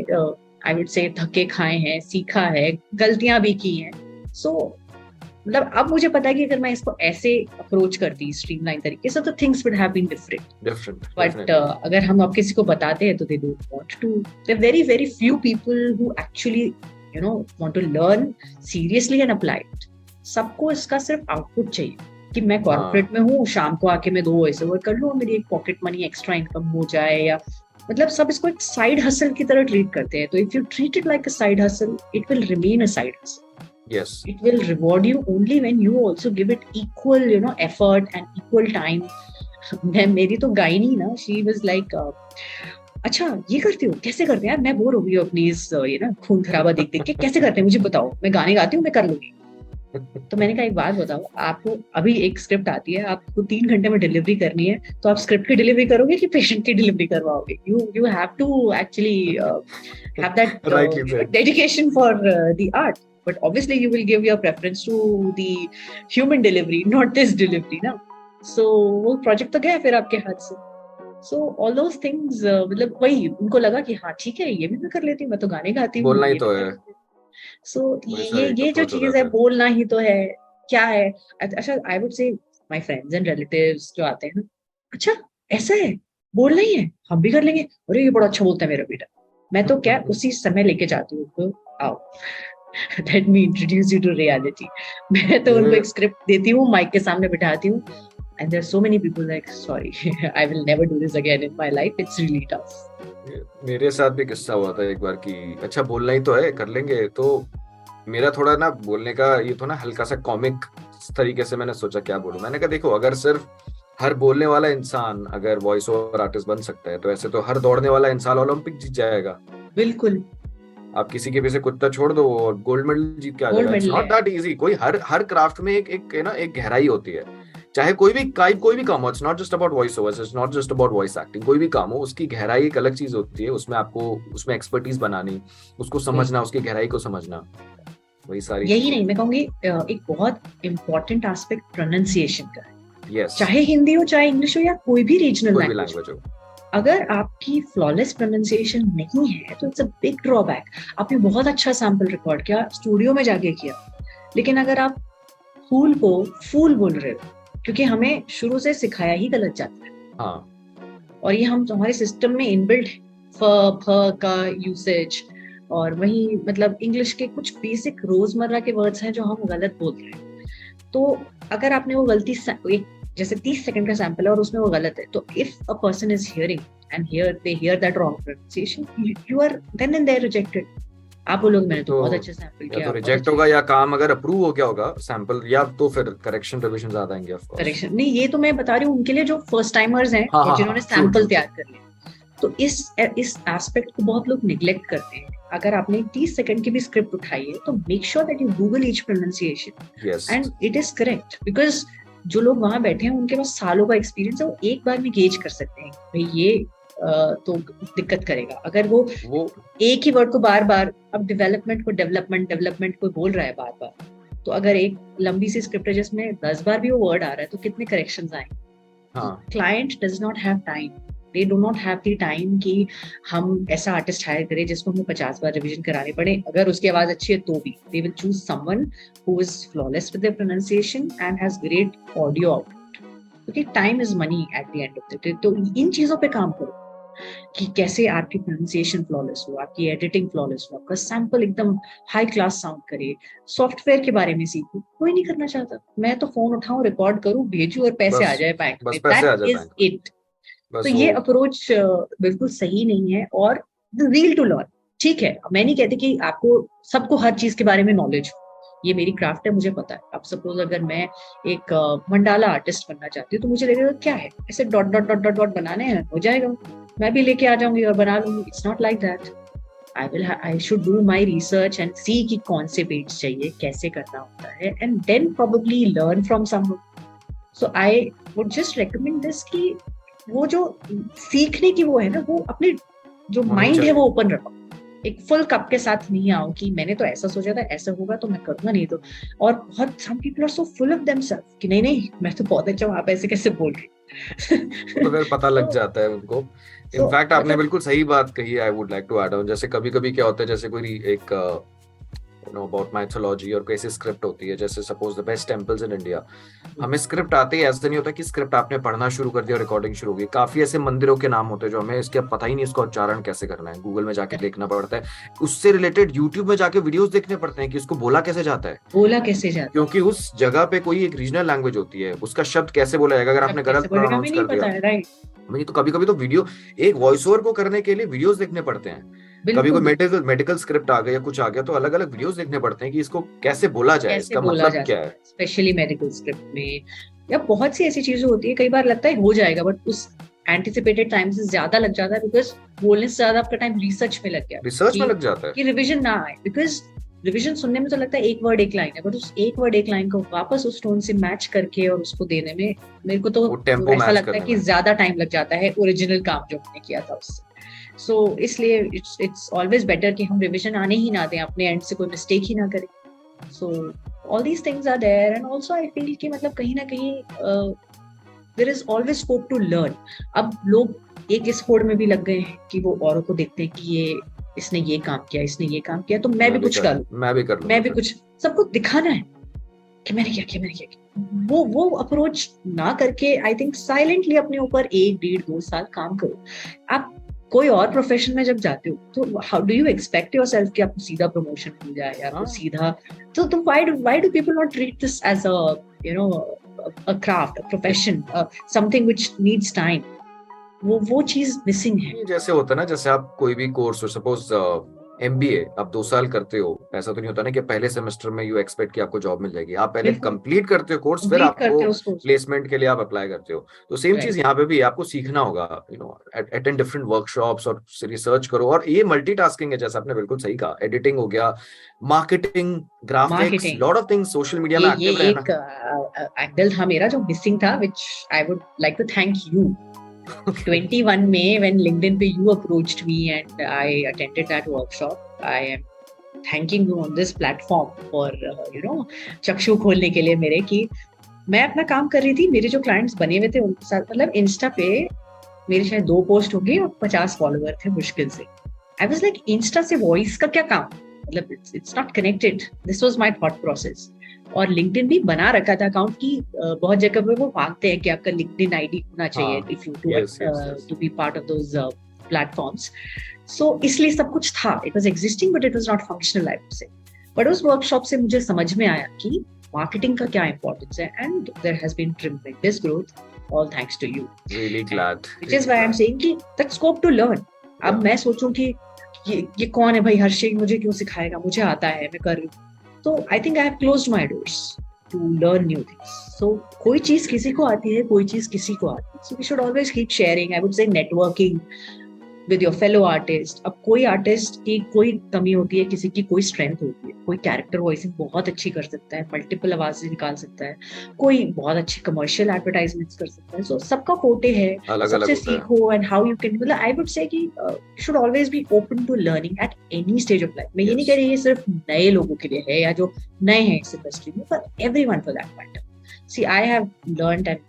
Speaker 3: I would say धक्के खाए हैं, सीखा है, गलतियां भी की हैं, so मतलब अब मुझे पता है कि अगर मैं इसको ऐसे अप्रोच करती स्ट्रीमलाइन तरीके से तो things would have been different. But अगर हम अब किसी को बताते हैं तो they don't want to. There are very very few people who actually, you know, want to learn seriously and apply it. सबको इसका सिर्फ आउटपुट चाहिए कि मैं कॉर्पोरेट में हूँ, शाम को आके मैं 2 वॉइस ओवर कर लूँ, मेरी एक पॉकेट मनी एक्स्ट्रा इनकम हो जाए, या मतलब सब इसको एक साइड हसल की तरह ट्रीट करते हैं. तो if you treat it like a side hustle, it will remain a side hustle.
Speaker 2: Yes,
Speaker 3: it will reward you only when you also give it equal, you know, effort and equal time. मेरी तो gynae ना, she was like अच्छा ये करती हो, कैसे करते हैं यार, मैं बोर हो गई हूँ अपनी इस ये ना खून खराबा देख देख के, कैसे करते हैं मुझे बताओ, मैं गाने गाती हूँ, मैं कर लूंगी. तो मैंने कहा एक बात बताओ, आपको अभी एक स्क्रिप्ट आती है, आपको 3 घंटे में डिलीवरी करनी है, तो आप स्क्रिप्ट की डिलीवरी करोगे कि पेशेंट की डिलीवरी करवाओगे? you have to actually have that dedication for the art. But obviously you will give your preference to the human delivery, not this delivery, ना. So वो project तो गया फिर आपके हाथ से. So all those things मतलब वही उनको लगा कि हाँ ठीक है, ये भी मैं कर लेती हूँ, मैं तो गाने गाती हूँ,
Speaker 2: बोलना ही तो है.
Speaker 3: So ये जो चीज है, बोलना ही तो है, क्या है. अच्छा I would say my friends and relatives जो आते हैं ना, अच्छा ऐसा है, बोलना ही है, हम भी कर लेंगे, अरे ये बड़ा अच्छा बोलता है मेरा बेटा। मैं तो क्या उसी समय लेके जाती हूँ उनको, आओ let me introduce you to reality। मैं तो उनको एक स्क्रिप्ट देती हूँ, माइक के सामने बिठाती हूँ, and there are so many people like sorry I will never do this again in my life, it's really tough।
Speaker 2: मेरे साथ भी किस्सा हुआ था एक बार कि अच्छा बोलना ही तो है, कर लेंगे। तो मेरा थोड़ा ना बोलने का ये तो ना हल्का सा कॉमिक तरीके से मैंने सोचा क्या बोलूं। मैंने कहा देखो, अगर सिर्फ हर बोलने वाला इंसान अगर वॉइस ओवर आर्टिस्ट बन सकता है तो ऐसे तो हर दौड़ने वाला इंसान ओलंपिक जीत जाएगा।
Speaker 3: बिल्कुल,
Speaker 2: आप किसी के पीछे कुत्ता छोड़ दो और गोल्ड मेडल जीत के आ जाएगा। It's not that easy. कोई हर क्राफ्ट में एक ना एक गहराई होती है, चाहे कोई भी काम हो। It's not just about voice overs, it's not just about voice acting. कोई भी काम हो उसकी गहराई एक अलग चीज होती है, उसमें आपको उसमें एक्सपर्टीज बनानी, उसको समझना, उसकी गहराई को समझना, वही सारी
Speaker 3: यही नहीं, मैं कहूंगी एक बहुत इंपॉर्टेंट एस्पेक्ट प्रोनाउंसिएशन का है।
Speaker 2: Yes.
Speaker 3: चाहे हिंदी हो, चाहे इंग्लिश हो, या कोई भी रीजनल
Speaker 2: लैंग्वेज हो,
Speaker 3: अगर आपकी फ्लॉलेस प्रोनाउंसिएशन नहीं है तो इट्स अ बिग ड्रॉबैक। आपने बहुत अच्छा सैंपल रिकॉर्ड किया, स्टूडियो में जाके किया, लेकिन अगर आप फूल को फूल बोल रहे हो, क्योंकि हमें शुरू से सिखाया ही गलत जाता है।
Speaker 2: हाँ।
Speaker 3: और ये हम हमारे सिस्टम में इनबिल्ट है, फ का यूसेज, और वही मतलब इंग्लिश के कुछ बेसिक रोजमर्रा के वर्ड्स हैं जो हम गलत बोल रहे हैं। तो अगर आपने वो गलती एक जैसे 30 सेकंड का सैंपल है और उसमें वो गलत है, तो if a person is hearing and they hear that wrong pronunciation, you are then and there rejected. आप बोलोगे मैंने तो बहुत अच्छा सैंपल किया,
Speaker 2: तो रिजेक्ट होगा, या काम अगर अप्रूव हो गया होगा सैंपल, या तो फिर करेक्शन रिवीजन ज्यादा आएंगे। ऑफ कोर्स
Speaker 3: करेक्शन नहीं, ये तो मैं बता रही हूँ उनके लिए जो फर्स्ट टाइमर्स हैं और जिन्होंने सैंपल तैयार कर लिया। तो इस एस्पेक्ट को बहुत लोग निग्लेक्ट करते हैं। अगर आपने 30 सेकंड की भी स्क्रिप्ट उठाई है तो make sure that you Google each pronunciation and it is correct, because जो लोग वहां बैठे हैं उनके पास सालों का एक्सपीरियंस है, वो एक बार में गेज कर सकते हैं भाई ये तो दिक्कत करेगा। अगर वो एक ही वर्ड को बार बार, अब डेवलपमेंट को बोल रहा है बार बार, तो अगर एक लंबी सी स्क्रिप्ट है जिसमें 10 बार भी वो वर्ड आ रहा है तो कितने करेक्शंस आएंगे। Client does not have time, they do not have the time कि हम ऐसा आर्टिस्ट हायर करें जिसको हमें 50 बार रिवीजन कराने पड़े। अगर उसकी आवाज अच्छी है तो भी they will choose someone who is flawless with their pronunciation and has great audio output, क्योंकि time is money at the end of the day. तो इन चीजों पे काम करो कि कैसे आपकी प्रोनाउंसिएशन फ्लॉलेस हो, आपकी एडिटिंग फ्लॉलेस हो, आपका सैंपल एकदम हाई क्लास साउंड करे। सॉफ्टवेयर के बारे में सीखो, कोई नहीं करना चाहता। मैं तो फोन उठाऊं, रिकॉर्ड करूं, भेजूं और पैसे आ जाए बैंक में, दैट इज इट। तो ये अप्रोच बिल्कुल सही नहीं है। और द रील टू लर्न, ठीक है, मैं नहीं कहती कि आपको सबको हर चीज के बारे में नॉलेज हो, ये मेरी क्राफ्ट है, मुझे पता है। अब सपोज अगर मैं एक मंडाला आर्टिस्ट बनना चाहती हूँ तो मुझे लगेगा क्या है, ऐसे dot dot dot dot dot बनाने हैं, हो जाएगा, मैं भी लेके आ जाऊंगी और बना लूंगी। It's not like that. I should do my research and see कि कौन से पेज चाहिए, कैसे करना होता है, and then probably learn from someone. So I would just recommend this कि वो जो सीखने की वो है ना, वो अपने जो माइंड है वो ओपन रखो। एक फुल कप के साथ नहीं आओ कि मैंने तो ऐसा सोचा था, ऐसा होगा तो मैं करूंगा नहीं तो। और बहुत some people are so full of themselves कि नहीं मैं तो बहुत अच्छा हूँ, आप ऐसे कैसे बोल रहे
Speaker 2: तो फिर पता लग जाता है उनको। इनफैक्ट आपने बिल्कुल सही बात कही। I would like to add on, जैसे कभी कभी क्या होता है, जैसे कोई एक अबाउट माइथोलॉजी और कैसे स्क्रिप्ट होती है, जैसे suppose the best temples in India, हमें स्क्रिप्ट आते ही ऐसा नहीं होता कि स्क्रिप्ट आपने पढ़ना शुरू कर दिया, रिकॉर्डिंग शुरू हो गई। काफी ऐसे मंदिरों के नाम होते हैं जो हमें इसका पता ही नहीं, इसका उच्चारण कैसे करना है, गूगल में जाके देखना पड़ता है। उससे रिलेटेड यूट्यूब में जाके वीडियोस देखने पड़ते हैं कि इसको बोला कैसे जाता है, क्योंकि उस जगह पे कोई एक रीजनल लैंग्वेज होती है, उसका शब्द कैसे बोला जाएगा। अगर आपने गलत प्रोनाउंस कर दिया, नहीं तो कभी कभी तो वीडियो, एक वॉइस ओवर को करने के लिए वीडियोस देखने पड़ते हैं। कभी कोई मेडिकल स्क्रिप्ट आ गया या कुछ आ गया तो अलग अलग वीडियोस देखने पड़ते हैं कि इसको कैसे बोला जाए, इसका मतलब क्या है।
Speaker 3: स्पेशली मेडिकल स्क्रिप्ट में या बहुत सी ऐसी चीजें होती है, कई बार लगता है हो जाएगा, बट उस एंटिसिपेटेड टाइम से ज्यादा लग जाता है, बिकॉज बोलने से ज्यादा आपका टाइम रिसर्च में लग गया,
Speaker 2: रिसर्च में लग जाता है कि
Speaker 3: रिविजन ना आए। बिकॉज रिविजन सुनने में तो लगता है एक वर्ड एक लाइन है, बट उस एक वर्ड एक लाइन को वापस उस टोन से मैच करके और उसको देने में मेरे को तो ऐसा लगता है कि ज्यादा टाइम लग जाता है ओरिजिनल काम जो हमने किया था उससे। सो इसलिए इट्स ऑलवेज बेटर कि हम रिविजन आने ही ना दें, अपने एंड से कोई मिस्टेक ही ना करें। So all these things are there, and also I feel कि मतलब कहीं ना कहीं there is always scope to learn. अब लोग एक इस होड़ में भी लग गए हैं कि वो औरों को देखते हैं कि ये इसने ये काम किया, इसने ये काम किया, तो मैं भी कुछ करूं,
Speaker 2: मैं भी कुछ,
Speaker 3: सबको दिखाना है। कि मैंने किया। वो अप्रोच ना करके आई थिंक साइलेंटली अपने ऊपर 1, 1.5, 2 साल काम करो। आप कोई और प्रोफेशन में जब जाते हो तो how do you expect yourself कि आपको सीधा प्रमोशन मिल जाए या आपको सीधा, तो why do people not treat this as a you know a craft, a profession, something which needs time? वो चीज मिसिंग है।
Speaker 2: ये जैसे होता है ना, जैसे आप कोई भी कोर्स हो, सपोज एमबीए आप 2 साल करते हो, ऐसा तो नहीं होता ना कि पहले सेमेस्टर में यू एक्सपेक्ट कि आपको जॉब मिल जाएगी। आप पहले
Speaker 3: बिल्कुल
Speaker 2: कंप्लीट करते हो कोर्स, फिर
Speaker 3: कंप्लीट
Speaker 2: आपको
Speaker 3: करते हो उसको।
Speaker 2: प्लेसमेंट के लिए आप अप्लाई करते हो। तो सेम चीज
Speaker 3: राइट,
Speaker 2: यहाँ पे भी है, आपको सीखना होगा, अटेंड डिफरेंट वर्कशॉप्स और रिसर्च करो। और ये मल्टीटास्किंग है, जैसा आपने बिल्कुल सही कहा, एडिटिंग हो गया, marketing, graphics,
Speaker 3: marketing,
Speaker 2: lot of things, social media में
Speaker 3: ये
Speaker 2: एक्टिव रहना।
Speaker 3: एक एंगल था मेरा जो मिसिंग था, which I would like to thank you 21 में when LinkedIn पे you approached me and I attended that workshop. I am thanking you on this platform for चक्षु खोलने के लिए मेरे, कि मैं अपना काम कर रही थी, मेरे जो क्लाइंट्स बने हुए थे उनके साथ, मतलब इंस्टा पे मेरे शायद 2 पोस्ट होंगे और 50 फॉलोअर थे मुश्किल से। आई वाज लाइक, इंस्टा से वॉइस का क्या काम, मतलब it's not connected. This was my thought process. और लिंक्डइन भी बना रखा था अकाउंट की, बहुत जगह पे वो मांगते हैं कि आपका लिंक्डइन आईडी होना चाहिए if you to be part of those platforms. So इसलिए सब कुछ था, it was existing but it was not functional, I would say. But उस वर्कशॉप से मुझे समझ में आया कि मार्केटिंग का क्या इंपॉर्टेंस है, and there has been tremendous growth, all thanks to you.
Speaker 2: Really glad.
Speaker 3: Which is why I am saying कि दैट स्कोप टू लर्न। अब मैं सोचूं कि ये कौन है भाई, हर्षित मुझे क्यों सिखाएगा, मुझे आता है, मैं कर रही हूँ। तो I think I have closed my doors to learn new things. So कोई चीज किसी को आती है, कोई चीज किसी को आती है, so we should always keep sharing, I would say networking with your fellow artist. अब कोई आर्टिस्ट की कोई कमी होती है, किसी की कोई स्ट्रेंथ होती है, कोई कैरेक्टर वॉइसिंग बहुत अच्छी कर सकता है, मल्टीपल आवाजें निकाल सकता है, कोई बहुत अच्छी कमर्शियल एडवर्टाइजमेंट्स कर सकता है। सो सबका फोटे है, सबसे सीखो, एंड हाउ यू कैन, मतलब आई वुड से कि should always be open to learning at any stage of life. मैं ये नहीं कह रही ये सिर्फ नए लोगों के लिए है या जो नए हैं इस इंडस्ट्री में, for everyone for that matter. See I have learned and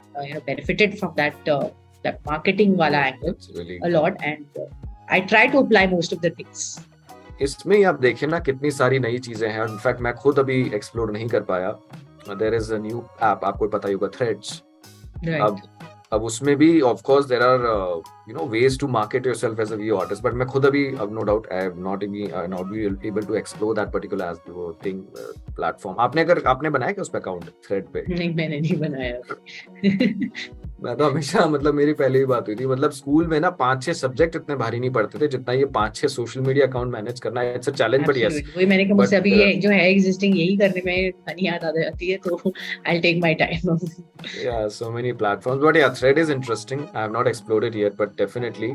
Speaker 3: benefited from that marketing wala angle really a lot, and I try to apply most of the things.
Speaker 2: इसमें आप देखिए ना कितनी सारी नई चीजें हैं। इनफैक्ट मैं खुद अभी एक्सप्लोर नहीं कर पाया। There is a new app, आपको पता ही होगा, थ्रेड्स। अब उसमें भी of course there are ways to market yourself as a video artist, but मैं खुद अभी, अब no doubt I have not be able to explore that particular as thing platform. आपने बनाया क्या उस पे अकाउंट थ्रेड पे?
Speaker 3: नहीं, मैंने नहीं बनाया।
Speaker 2: मैं तो हमेशा, मतलब मेरी पहले ही बात हुई थी, मतलब स्कूल में ना 5-6 सब्जेक्ट इतने भारी नहीं पड़ते थे जितना ये 5-6 सोशल मीडिया अकाउंट मैनेज करना। It's a challenge, but yes,
Speaker 3: वही मैंने कहा, मुझसे अभी ये जो है एग्जिस्टिंग, यही करने में फनी याद आ जाती है, तो I will take my time.
Speaker 2: Yeah, so many platforms, but yeah, thread is interesting. I have not explored it yet, but definitely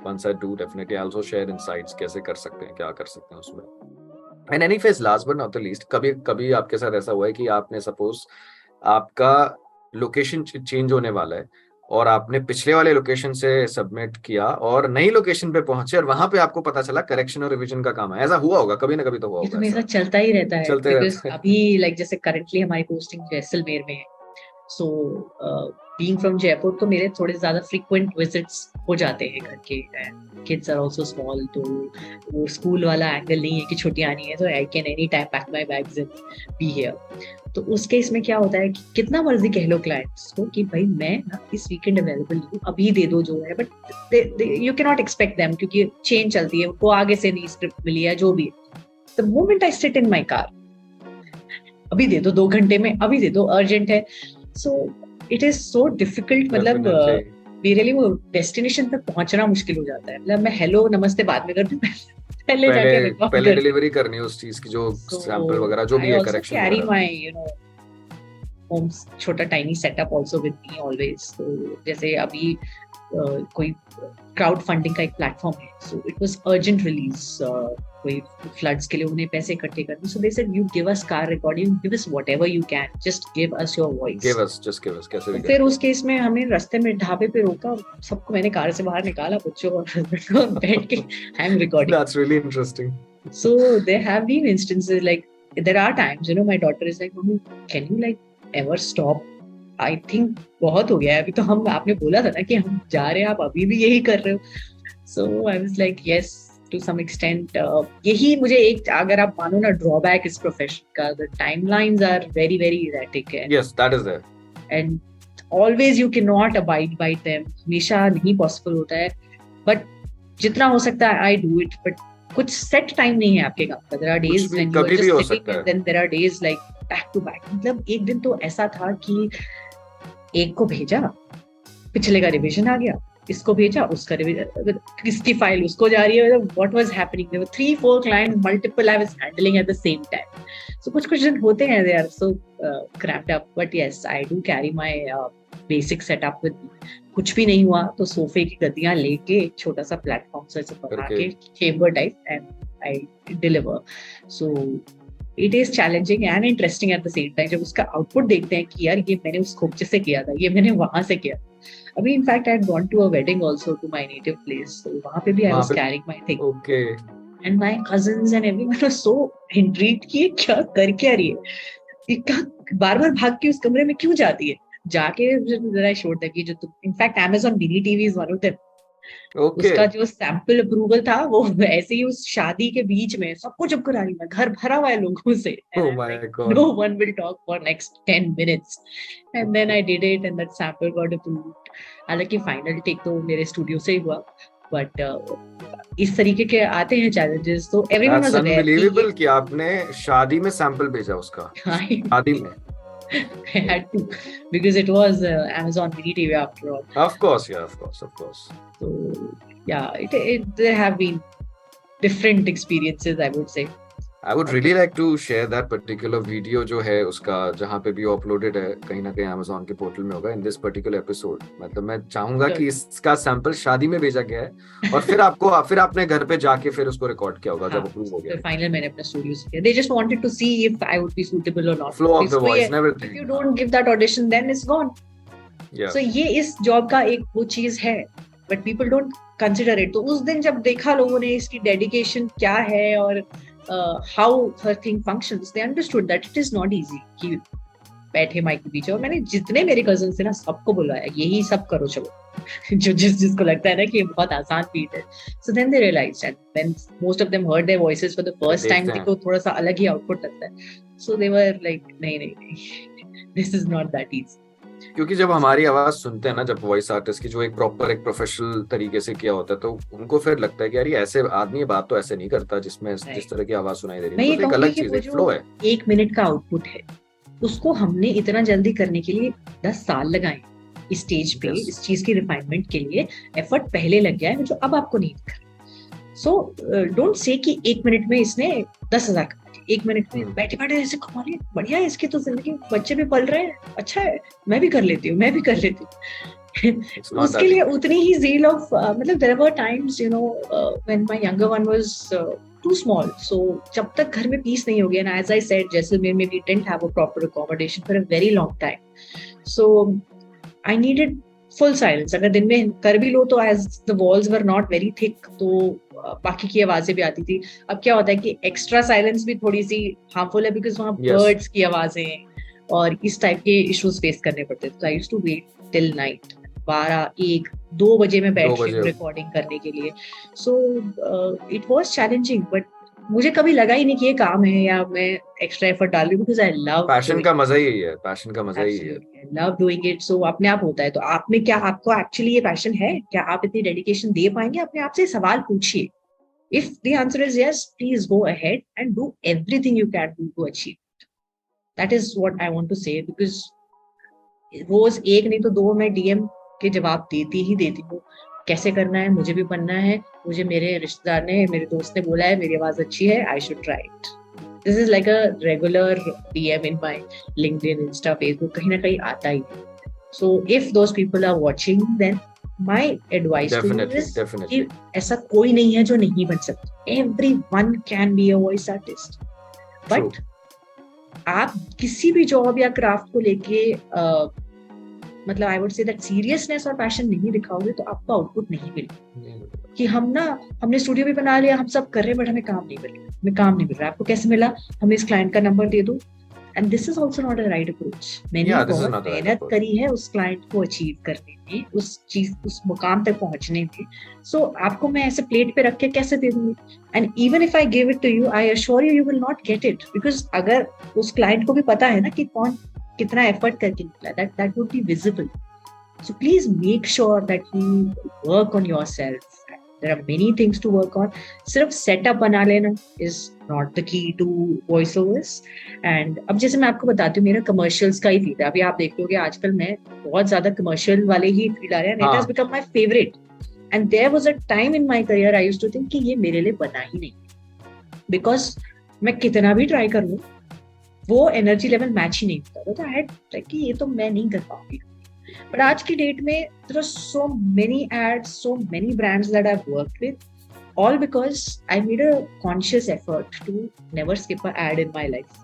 Speaker 2: once I do, definitely I'll also share insights कैसे कर सकते हैं, क्या कर सकते हैं उसमें। And anyways, last but not the least, कभी आपके साथ ऐसा हुआ है कि आपने सपोज आपका लोकेशन चेंज होने वाला है और आपने पिछले वाले लोकेशन से सबमिट किया और नई लोकेशन पे पहुंचे और वहां पे आपको पता चला करेक्शन और रिवीजन का काम है? ऐसा हुआ होगा कभी ना कभी, तो हुआ होगा।
Speaker 3: ये तो मेरे साथ चलता ही रहता है, बिकॉज़ अभी लाइक जैसे करंटली हमारी पोस्टिंग जैसलमेर में है, सो बीइंग फ्रॉम जयपुर तो मेरे थोड़े ज्यादा फ्रीक्वेंट विजिट्स हो जाते हैं घर के, and kids are also small, तो वो स्कूल वाला एंगल नहीं है कि छुट्टियां आनी है तो I can any time pack my bags and be here. तो उस केस में क्या होता है कि कितना मर्जी कह लो क्लाइंट्स को कि भाई मैं ना इस वीकेंड अवेलेबल हूँ, अभी दे दो जो है, but you can not expect them, क्योंकि चेन चलती है, उनको आगे से नहीं स्क्रिप्ट मिली है, जो भी है। The moment I sit in my car, अभी दे दो 2 घंटे में, अभी दे दो, अर्जेंट है। So it is so difficult, मतलब मेरे लिए वो डेस्टिनेशन तक पहुंचना मुश्किल हो जाता है। मतलब मैं हेलो नमस्ते बाद में करती हूँ, पहले
Speaker 2: डिलीवरी करनी है उस चीज की, जो सैंपल वगैरह जो भी है, करेक्शन
Speaker 3: कैरी माय होम छोटा tiny setup also with me always. तो जैसे अभी कोई क्राउड फंडिंग का एक प्लेटफॉर्म है, so it was urgent release, कोई फ्लड्स के लिए उन्हें पैसे इकट्ठे करने, so they said you give us car recording, give us whatever you can, just give us your voice,
Speaker 2: give us कैसे भी।
Speaker 3: फिर उस केस में हमें रास्ते में ढाबे पे रोका, सबको मैंने कार से बाहर निकाला, बच्चों और हस्बैंड को, बैठ के I am recording.
Speaker 2: That's really interesting.
Speaker 3: So there have been instances like, there are times my daughter is like, mummy can you like ever stop, I think बहुत हो गया है, अभी तो आपने बोला था ना कि हम जा रहे हैं, आप अभी भी यही कर रहे हो। So I was like yes, to some extent. यही मुझे एक, अगर आप मानो ना, ड्रॉबैक इस प्रोफेशन का, the timelines are very very erratic है.
Speaker 2: Yes, that is there.
Speaker 3: And always you cannot abide by them. हमेशा नहीं possible होता है. But जितना हो सकता है I do it. But कुछ set time नहीं है आपके काम का. There are days when you are just sitting, and then there are days like back to back. मतलब एक दिन तो ऐसा था कि एक को भेजा, पिछले का रिवीजन आ गया, इसको भेजा, उसका रिवीजन, किसकी फाइल उसको जा रही है. What was happening? There were 3-4 clients, multiple I was handling at the same time. So कुछ दिन होते हैं, they are so cramped up. But yes, I do carry my basic setup with me. कुछ भी नहीं हुआ तो सोफे की गद्दियां लेके छोटा सा प्लेटफॉर्म से बना के chamber type, and I deliver. So it is challenging and interesting at the same time. जब उसका आउटपुट देखते हैं कि यार ये मैंने उस खोपचे से किया था, ये मैंने वहां से किया. अभी in fact I had gone to a wedding also to my native place, so वहां पे भी I was carrying my thing.
Speaker 2: Okay.
Speaker 3: And my cousins and everyone was so intrigued कि क्या कर क्या रही है, ये क्या बार-बार भाग के उस कमरे में क्यों जाती है. जाके जरा शोड तक, जो in fact Amazon Mini TV is one of them.
Speaker 2: Okay.
Speaker 3: उसका जो सैंपल अप्रूवल था वो ऐसे ही उस शादी के बीच में सबको जब करा रही, मैं घर भरा हुआ है लोगों से.
Speaker 2: Oh my God.
Speaker 3: No one will talk for next 10 minutes. And then I did it and that sample got approved. हालांकि फाइनल टेक तो मेरे स्टूडियो से ही हुआ, बट इस तरीके के आते हैं चैलेंजेस. तो everyone was aware.
Speaker 2: Unbelievable कि आपने शादी में सैंपल भेजा उसका. शादी में.
Speaker 3: I had to, because it was Amazon Mini TV after all.
Speaker 2: Of course, yeah, of course.
Speaker 3: So yeah, there have been different experiences, I would say.
Speaker 2: I would really like to share that particular video जो है उसका, जहाँ पे भी uploaded है कहीं ना कहीं Amazon के पोर्टल में होगा in this particular episode. मतलब मैं चाहूंगा कि इसका सैंपल शादी में भेजा गया है और फिर आपने घर पे जाके फिर उसको रिकॉर्ड किया होगा जब अप्रूव हो गया.
Speaker 3: फाइनल मैंने अपने स्टूडियो से किया. They just wanted to see if I would be suitable or not.
Speaker 2: Flow of the voice and everything.
Speaker 3: If you don't give that audition, then it's gone.
Speaker 2: Yeah.
Speaker 3: So ये इस job का एक वो चीज है, but people don't consider it. तो उस दिन जब देखा लोगों ने इसकी डेडिकेशन क्या है और how her thing functions, they understood that it is not easy कि बैठे माइक के पीछे. और मैंने जितने मेरे कजिन थे ना सबको बुलाया, यही सब करो चलो. जो जिसको लगता है ना कि ये बहुत आसान फील्ड है. So then they realized, and when most of them heard their voices for the first time, देखो थोड़ा सा अलग ही आउटपुट लगता है. So they were like नहीं, this is not that easy.
Speaker 2: क्योंकि जब हमारी आवाज सुनते हैं ना, जब वॉइस आर्टिस्ट की जो एक प्रॉपर एक प्रोफेशनल तरीके से किया होता है, तो उनको फिर लगता है कि यार ये ऐसे आदमी ये बात तो ऐसे नहीं करता जिसमें जिस तरह की आवाज सुनाई दे रही है. तो एक अलग चीज है, फ्लो है.
Speaker 3: 1 मिनट का आउटपुट है, उसको हमने इतना जल्दी करने के लिए 10 साल लगाए. इस स्टेज पे इस चीज की रिफाइनमेंट के लिए एफर्ट पहले लग गया है जो अब आपको नहीं दिख रहा. सो डोंट से कि 1 मिनट में इसने 10,000 1 मिनट में बैठे बैठे ऐसे कमा लिया, बढ़िया है, इसकी तो जिंदगी, बच्चे भी पल रहे हैं, अच्छा है, मैं भी कर लेती हूँ. उसके लिए उतनी ही zeal of मतलब there were times, you know, when my younger one was too small, so जब तक घर में पीस नहीं हो गया ना, as I said, जैसलमेर में we didn't have a proper accommodation for a very long time, so I needed full silence. अगर दिन में कर भी लो तो as the walls were not very thick, तो बाकी की आवाजें भी आती थी. अब क्या होता है कि एक्स्ट्रा साइलेंस भी थोड़ी सी हार्मफुल है, बिकॉज वहाँ बर्ड्स की आवाजें और इस टाइप के इश्यूज फेस करने पड़ते थे. I used to wait till night 12, 1, 2 बजे में बैठ के रिकॉर्डिंग करने के लिए. सो इट वाज चैलेंजिंग, बट मुझे कभी लगा ही नहीं कि ये काम है या मैं एक्स्ट्रा एफर्ट डाल रही हूँ, बिकॉज आई लव
Speaker 2: पैशन का मजा ही है. पैशन का मजा ही है,
Speaker 3: लव डूइंग इट. सो अपने आप होता है. तो आप में क्या, आपको एक्चुअली ये पैशन है क्या, आप इतनी डेडिकेशन दे पाएंगे? अपने आप से सवाल पूछिए. If the answer is yes, please go ahead and do everything you can do to achieve it. That is what I want to say, because रोज 1 नहीं तो 2 मैं DM के जवाब देती हूँ. कैसे करना है, मुझे भी बनना है, मुझे मेरे रिश्तेदार ने, मेरे दोस्त ने बोला है मेरी आवाज अच्छी है, I should try it. This is like a regular DM in my LinkedIn, Insta, Facebook, कहीं ना कहीं आता ही. So if those people are watching, then my advice to you is कि ऐसा कोई नहीं है जो नहीं बन सकता. Everyone can be a voice artist. But आप किसी भी जॉब या क्राफ्ट को लेके मतलब I would say that seriousness और पैशन नहीं दिखाओगे तो आपको आउटपुट नहीं मिलेगा. कि हमने स्टूडियो भी बना लिया, हम सब कर रहे हैं, बट हमें काम नहीं मिल रहा. आपको कैसे मिला? हमें इस क्लाइंट का नंबर दे दो, and this is also not a right approach. मैंने
Speaker 2: Yeah, this is
Speaker 3: बहुत
Speaker 2: not the right
Speaker 3: मेहनत
Speaker 2: approach.
Speaker 3: करी है उस क्लाइंट को अचीव करने में, उस मुकाम तक पहुंचने में. सो आपको मैं ऐसे प्लेट पे रख के कैसे दे दूंगी? And even if I give it to you, I assure you will not get it, because अगर उस क्लाइंट को भी पता है ना कि कौन कितना एफर्ट करके निकला, that would be visible. So please make sure that you work on yourself. There are many things to work on. सिर्फ setup बना लेना is not the key to voiceovers. And अब जैसे मैं आपको बताती हूँ, मेरा commercials का ही फील्ड है. अभी आप देख लोगे आजकल मैं बहुत ज्यादा commercial वाले ही फील्ड आ रहे हैं. It has become my favorite. And there was a time in my career I used to think कि ये मेरे लिए बना ही नहीं, because मैं कितना भी ट्राई कर लूँ वो एनर्जी लेवल मैच ही नहीं होता. तो I had like कि ये तो मैं नहीं कर पाऊंगी. But आज की डेट में there are so many ads, so many brands that I've worked with, all because I made a conscious effort to never skip an ad in my life.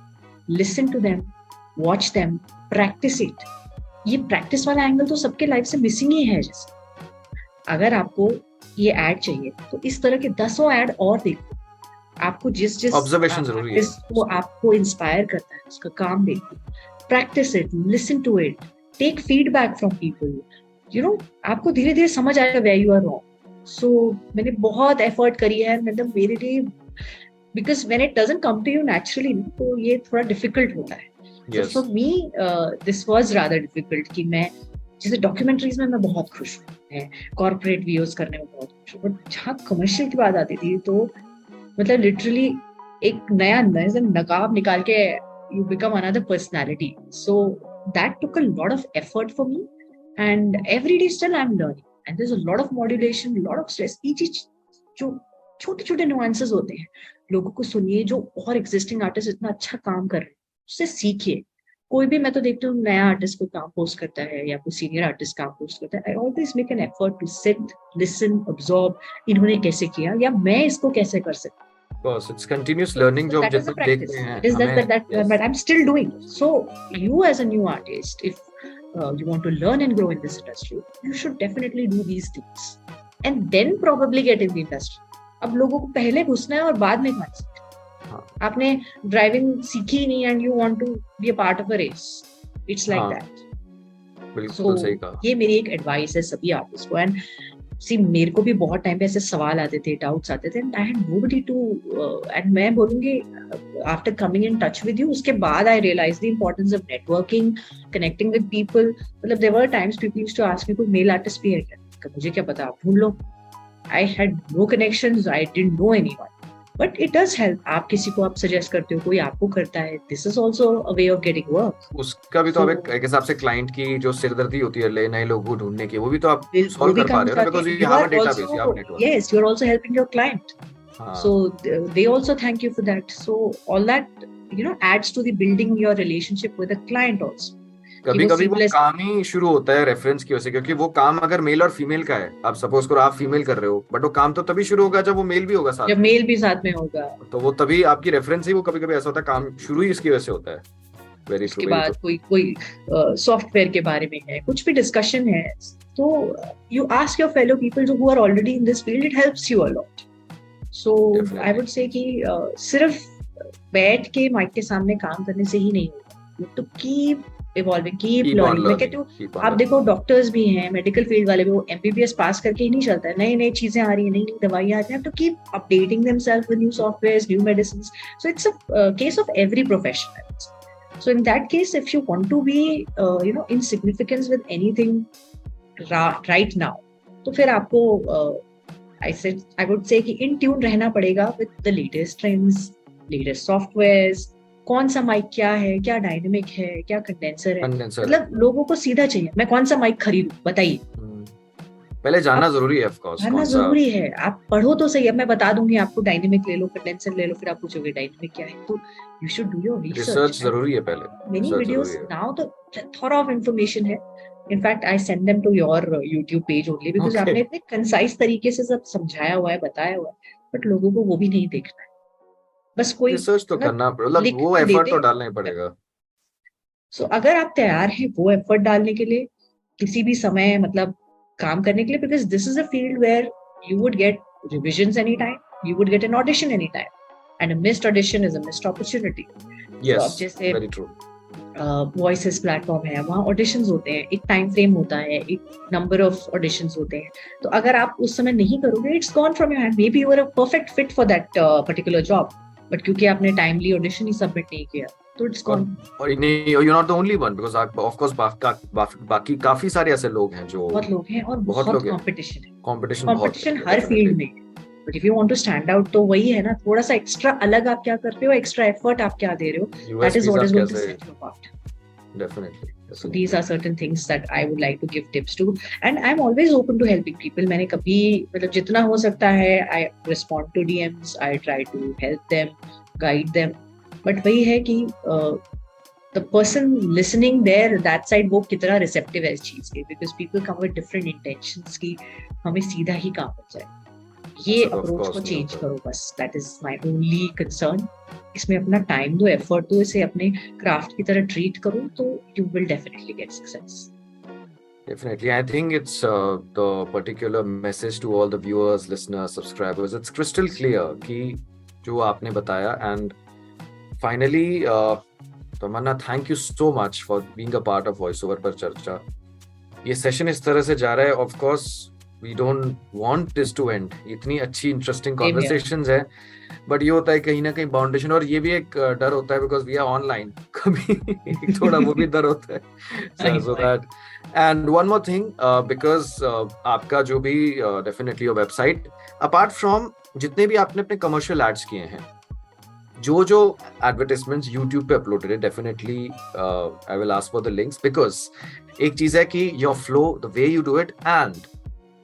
Speaker 3: Listen to them, watch them, practice it. ये practice वाला angle तो सबके life से missing ही है. जैसे अगर आपको ये एड चाहिए तो इस तरह के 10 एड और देखो. आपको जिस
Speaker 2: ऑब्जर्वेशन जरूरी है,
Speaker 3: वो आपको इंस्पायर करता है उसका काम देखो. Practice it, listen to it. Take feedback from people. You know, आपको धीरे धीरे समझ आएगा where you are wrong. So मैंने बहुत एफर्ट करी है, मतलब मेरे लिए, because when it doesn't come to you naturally, तो ये थोड़ा डिफिकल्ट होता है. So for me, this was rather difficult कि मैं जैसे डॉक्यूमेंट्रीज में मैं बहुत खुश हूँ, मैं कॉर्पोरेट वीडियोस करने में बहुत खुश हूँ, बट जहाँ कमर्शियल की बात आती थी तो मतलब लिटरली एक नया नकाब निकाल के you become another personality. So that took a lot of effort for me, and every day still I'm learning, and there's a lot of modulation, a lot of stress. each जो छोटे छोटे nuances होते हैं, लोगों को सुनिए जो और existing artist इतना अच्छा काम कर रहे हैं, उससे सीखिए. कोई भी मैं तो देखती हूँ नया आर्टिस्ट को काम पोस्ट करता है या कोई सीनियर आर्टिस्ट काम पोस्ट करता है, I always make an effort to sit, listen, absorb. इन्होंने कैसे किया या मैं इसको कैसे कर सकती.
Speaker 2: Of course, it's continuous learning जो
Speaker 3: That is a
Speaker 2: जब
Speaker 3: practice.
Speaker 2: देखते हैं.
Speaker 3: It is that
Speaker 2: Yes.
Speaker 3: but I'm still doing. So you as a new artist, if you want to learn and grow in this industry, you should definitely do these things, and then probably get in the industry. अब लोगों को पहले घुसना है और बाद में घुसना है. आपने ड्राइविंग सीखी ही नहीं and you want to be a part of a race. It's like that.
Speaker 2: बिल्कुल सही कहा.
Speaker 3: ये मेरी एक एडवाइस है सभी आर्टिस्ट को. एंड सी मेरे को भी बहुत टाइम पे ऐसे सवाल आते थे, डाउट्स आते थे, and I had nobody to, and मैं बोलूंगी after coming in touch with you, उसके बाद I realise the importance of networking, connecting with people. मतलब there were times people used to ask me कोई मेल आर्टिस्ट भी है क्या, मुझे क्या पता, आप ढूंढ लो. I had no connections, I didn't know anyone, but it does help. आप किसी को आप सजेस्ट करते हो, कोई आपको करता है, this is also a way of getting work.
Speaker 2: उसका भी तो अब एक हिसाब से क्लाइंट की जो सिरदर्दी होती है नए लोगों को ढूंढने की, वो भी तो आप सॉल्व कर पा रहे हो, because you have a database, you have network.
Speaker 3: Yes, you are also helping your client. So they also thank you for that. So all that, you know, adds to the building your relationship with the client also.
Speaker 2: कभी-कभी वो काम ही शुरू होता है reference की वजह से, क्योंकि वो काम अगर मेल और फीमेल का है, आप सपोज करो आप फीमेल कर रहे हो, बट वो काम तो तभी शुरू होगा जब वो मेल भी होगा साथ में.
Speaker 3: जब मेल भी साथ में होगा
Speaker 2: तो वो तभी आपकी रेफरेंस ही, वो कभी-कभी ऐसा होता है काम शुरू ही इसकी वजह से होता है. Very true.
Speaker 3: उसके बाद कोई सॉफ्टवेयर के बारे में है, कुछ भी डिस्कशन है, तो you ask your fellow people who are already in this field, it helps you a lot. So I would say कि सिर्फ बैठ के माइक के सामने काम करने से ही नहीं होगा, तो कीप इवॉल्विंग, कीप लर्निंग. मैं कहती हूँ आप देखो डॉक्टर्स भी हैं, मेडिकल फील्ड वाले भी, वो एमबीबीएस पास करके ही नहीं चलता है. नई नई चीजें आ रही हैं, नई नई दवाइयां आ रही हैं, तो keep updating themselves with new softwares, new medicines. So it's a case of every profession. So in that case, if you want to be in significance with anything right now, तो फिर आपको I would say कि in tune रहना पड़ेगा with the latest trends, latest softwares. कौन सा mic क्या है, क्या डायनेमिक है, क्या कंडेंसर है, मतलब लोगों को सीधा चाहिए. मैं कौन सा माइक खरीदूं बताइए,
Speaker 2: पहले जानना जरूरी है. ऑफ कोर्स
Speaker 3: जानना जरूरी है. आप पढ़ो तो सही. अब मैं बता दूंगी आपको डायनेमिक ले लो, कंडेंसर ले लो, फिर आप पूछोगे डायनेमिक क्या है, तो you should do your
Speaker 2: research जरूरी है पहले.
Speaker 3: Many videos now तो plethora of information है. In fact, I send them to your YouTube page only because आपने इतने concise तरीके से सब समझाया हुआ है, बताया हुआ है, but लोगों को वो भी नहीं देखना है. बस कोई
Speaker 2: रिसर्च तो करना, मतलब वो एफर्ट तो डालना ही पड़ेगा.
Speaker 3: So अगर आप तैयार हैं वो एफर्ट डालने के लिए किसी भी समय, मतलब काम करने के लिए, because this is a field where you would get revisions anytime, you would get an audition anytime, and a missed audition is a missed opportunity. तो अब
Speaker 2: Yes,
Speaker 3: जैसे
Speaker 2: very true.
Speaker 3: वॉइसेस प्लेटफॉर्म है, वहाँ ऑडिशंस होते हैं, एक time frame होता है, एक नंबर ऑफ ऑडिशंस होते हैं. तो अगर आप उस समय नहीं करोगे, it's gone from your hand. Maybe you are a perfect fit for that particular job, but क्योंकि आपने टाइमली ऑडिशन ही सबमिट नहीं किया, तो इट्स
Speaker 2: और
Speaker 3: गॉन.
Speaker 2: और नहीं, you're not the only one because of course बाकी काफी सारे ऐसे लोग हैं जो
Speaker 3: बहुत लोग हैं और
Speaker 2: बहुत
Speaker 3: बहुत
Speaker 2: लोग हैं.
Speaker 3: कंपटीशन है.
Speaker 2: कंपटीशन बहुत
Speaker 3: कंपटीशन
Speaker 2: है,
Speaker 3: हर
Speaker 2: definitely.
Speaker 3: फील्ड में है. But if you want to stand out, तो वही है ना, थोड़ा सा एक्स्ट्रा अलग आप क्या कर रहे हो, एक्स्ट्रा एफर्ट आप क्या दे रहे हो, दैट इज
Speaker 2: USPs
Speaker 3: व्हाट
Speaker 2: आप
Speaker 3: इज गोइंग टू
Speaker 2: कैसे
Speaker 3: set you apart.
Speaker 2: definitely,
Speaker 3: So these are certain things that I would like to give tips to, and I'm always open to helping people. मैंने कभी मतलब जितना हो सकता है, I respond to DMs, I try to help them, guide them. But वही है कि the person listening there, that side, वो कितना receptive है इस चीज के, because people come with different intentions कि हमें सीधा ही काम हो जाए. ये
Speaker 2: Of
Speaker 3: अप्रोच
Speaker 2: course
Speaker 3: को
Speaker 2: नहीं
Speaker 3: चेंज
Speaker 2: होता.
Speaker 3: करो बस. That is my only concern. इसमें अपना टाइम दो, एफर्ट दो, इसे अपने क्राफ्ट की तरह ट्रीट करो, तो you will definitely get success.
Speaker 2: Definitely, I think it's the particular message to all the viewers, listeners, subscribers. It's crystal clear कि जो आपने बताया. And finally, Tamannaah, thank you so much for being a part of Voice Over पर चर्चा. ये session इस तरह से जा रहा है. Of course, we don't want this to end. इतनी अच्छी इंटरेस्टिंग
Speaker 3: Same here.
Speaker 2: कॉन्वर्सेशंस है, बट ये होता है कहीं ना कहीं बाउंडेशन, और ये भी एक डर होता है बिकॉज वी आर ऑनलाइन. कभी थोड़ा वो भी डर होता है. So that. And one more thing, because आपका जो भी definitely your website, apart from जितने भी आपने अपने कमर्शियल एड्स किए हैं, जो एडवर्टाइजमेंट्स यूट्यूब पे अपलोडेड है, definitely I will ask for the links, because एक चीज है कि your flow, the way you do it, and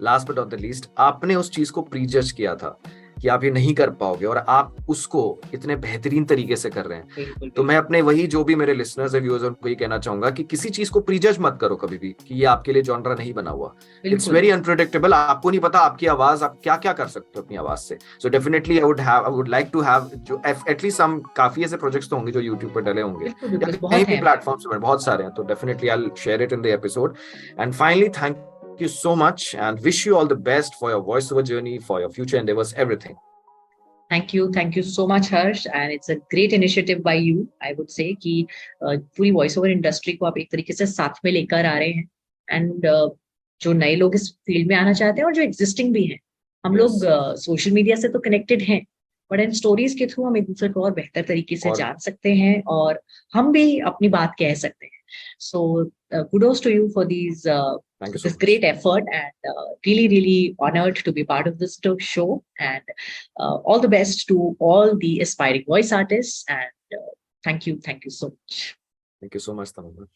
Speaker 2: last but not the least, आपने उस चीज को प्रीजज किया था कि आप ये नहीं कर पाओगे, और आप उसको इतने बेहतरीन तरीके से कर रहे हैं.
Speaker 3: बिल्कुल.
Speaker 2: तो मैं अपने वही जो भी मेरे लिसनर्स है, व्यूअर्स, उनको ये कहना चाहूंगा कि किसी चीज को प्रीजज मत करो कभी भी कि ये आपके लिए जॉनरा नहीं बना हुआ. It's very unpredictable. आपको नहीं पता आपकी आवाज, आप क्या क्या कर सकते हो अपनी आवाज से. So definitely I would like to have जो एटलीस्ट सम काफी ऐसे प्रोजेक्ट्स तो होंगे जो यूट्यूब पर डले होंगे, कहीं भी प्लेटफॉर्म्स पे बहुत सारे हैं. तो definitely I will share it in the episode. And finally, thank you so much and wish you all the best for your voiceover journey, for your future endeavors, everything.
Speaker 3: Thank you so much, Harsh, and it's a great initiative by you. I would say कि पूरी voice over industry को आप एक तरीके से साथ में लेकर आ रहे हैं, एंड जो नए लोग इस फील्ड में आना चाहते हैं और जो एग्जिस्टिंग भी हैं, हम लोग सोशल मीडिया से तो कनेक्टेड हैं, बट इन स्टोरीज के थ्रू हम एक दूसरे को और बेहतर तरीके से जान सकते हैं, और हम भी अपनी बात कह सकते हैं. So kudos to you for these this great effort, and really honored to be part of this show, and all the best to all the aspiring voice artists, and thank you so much.
Speaker 2: Thank you so much, Tamanna.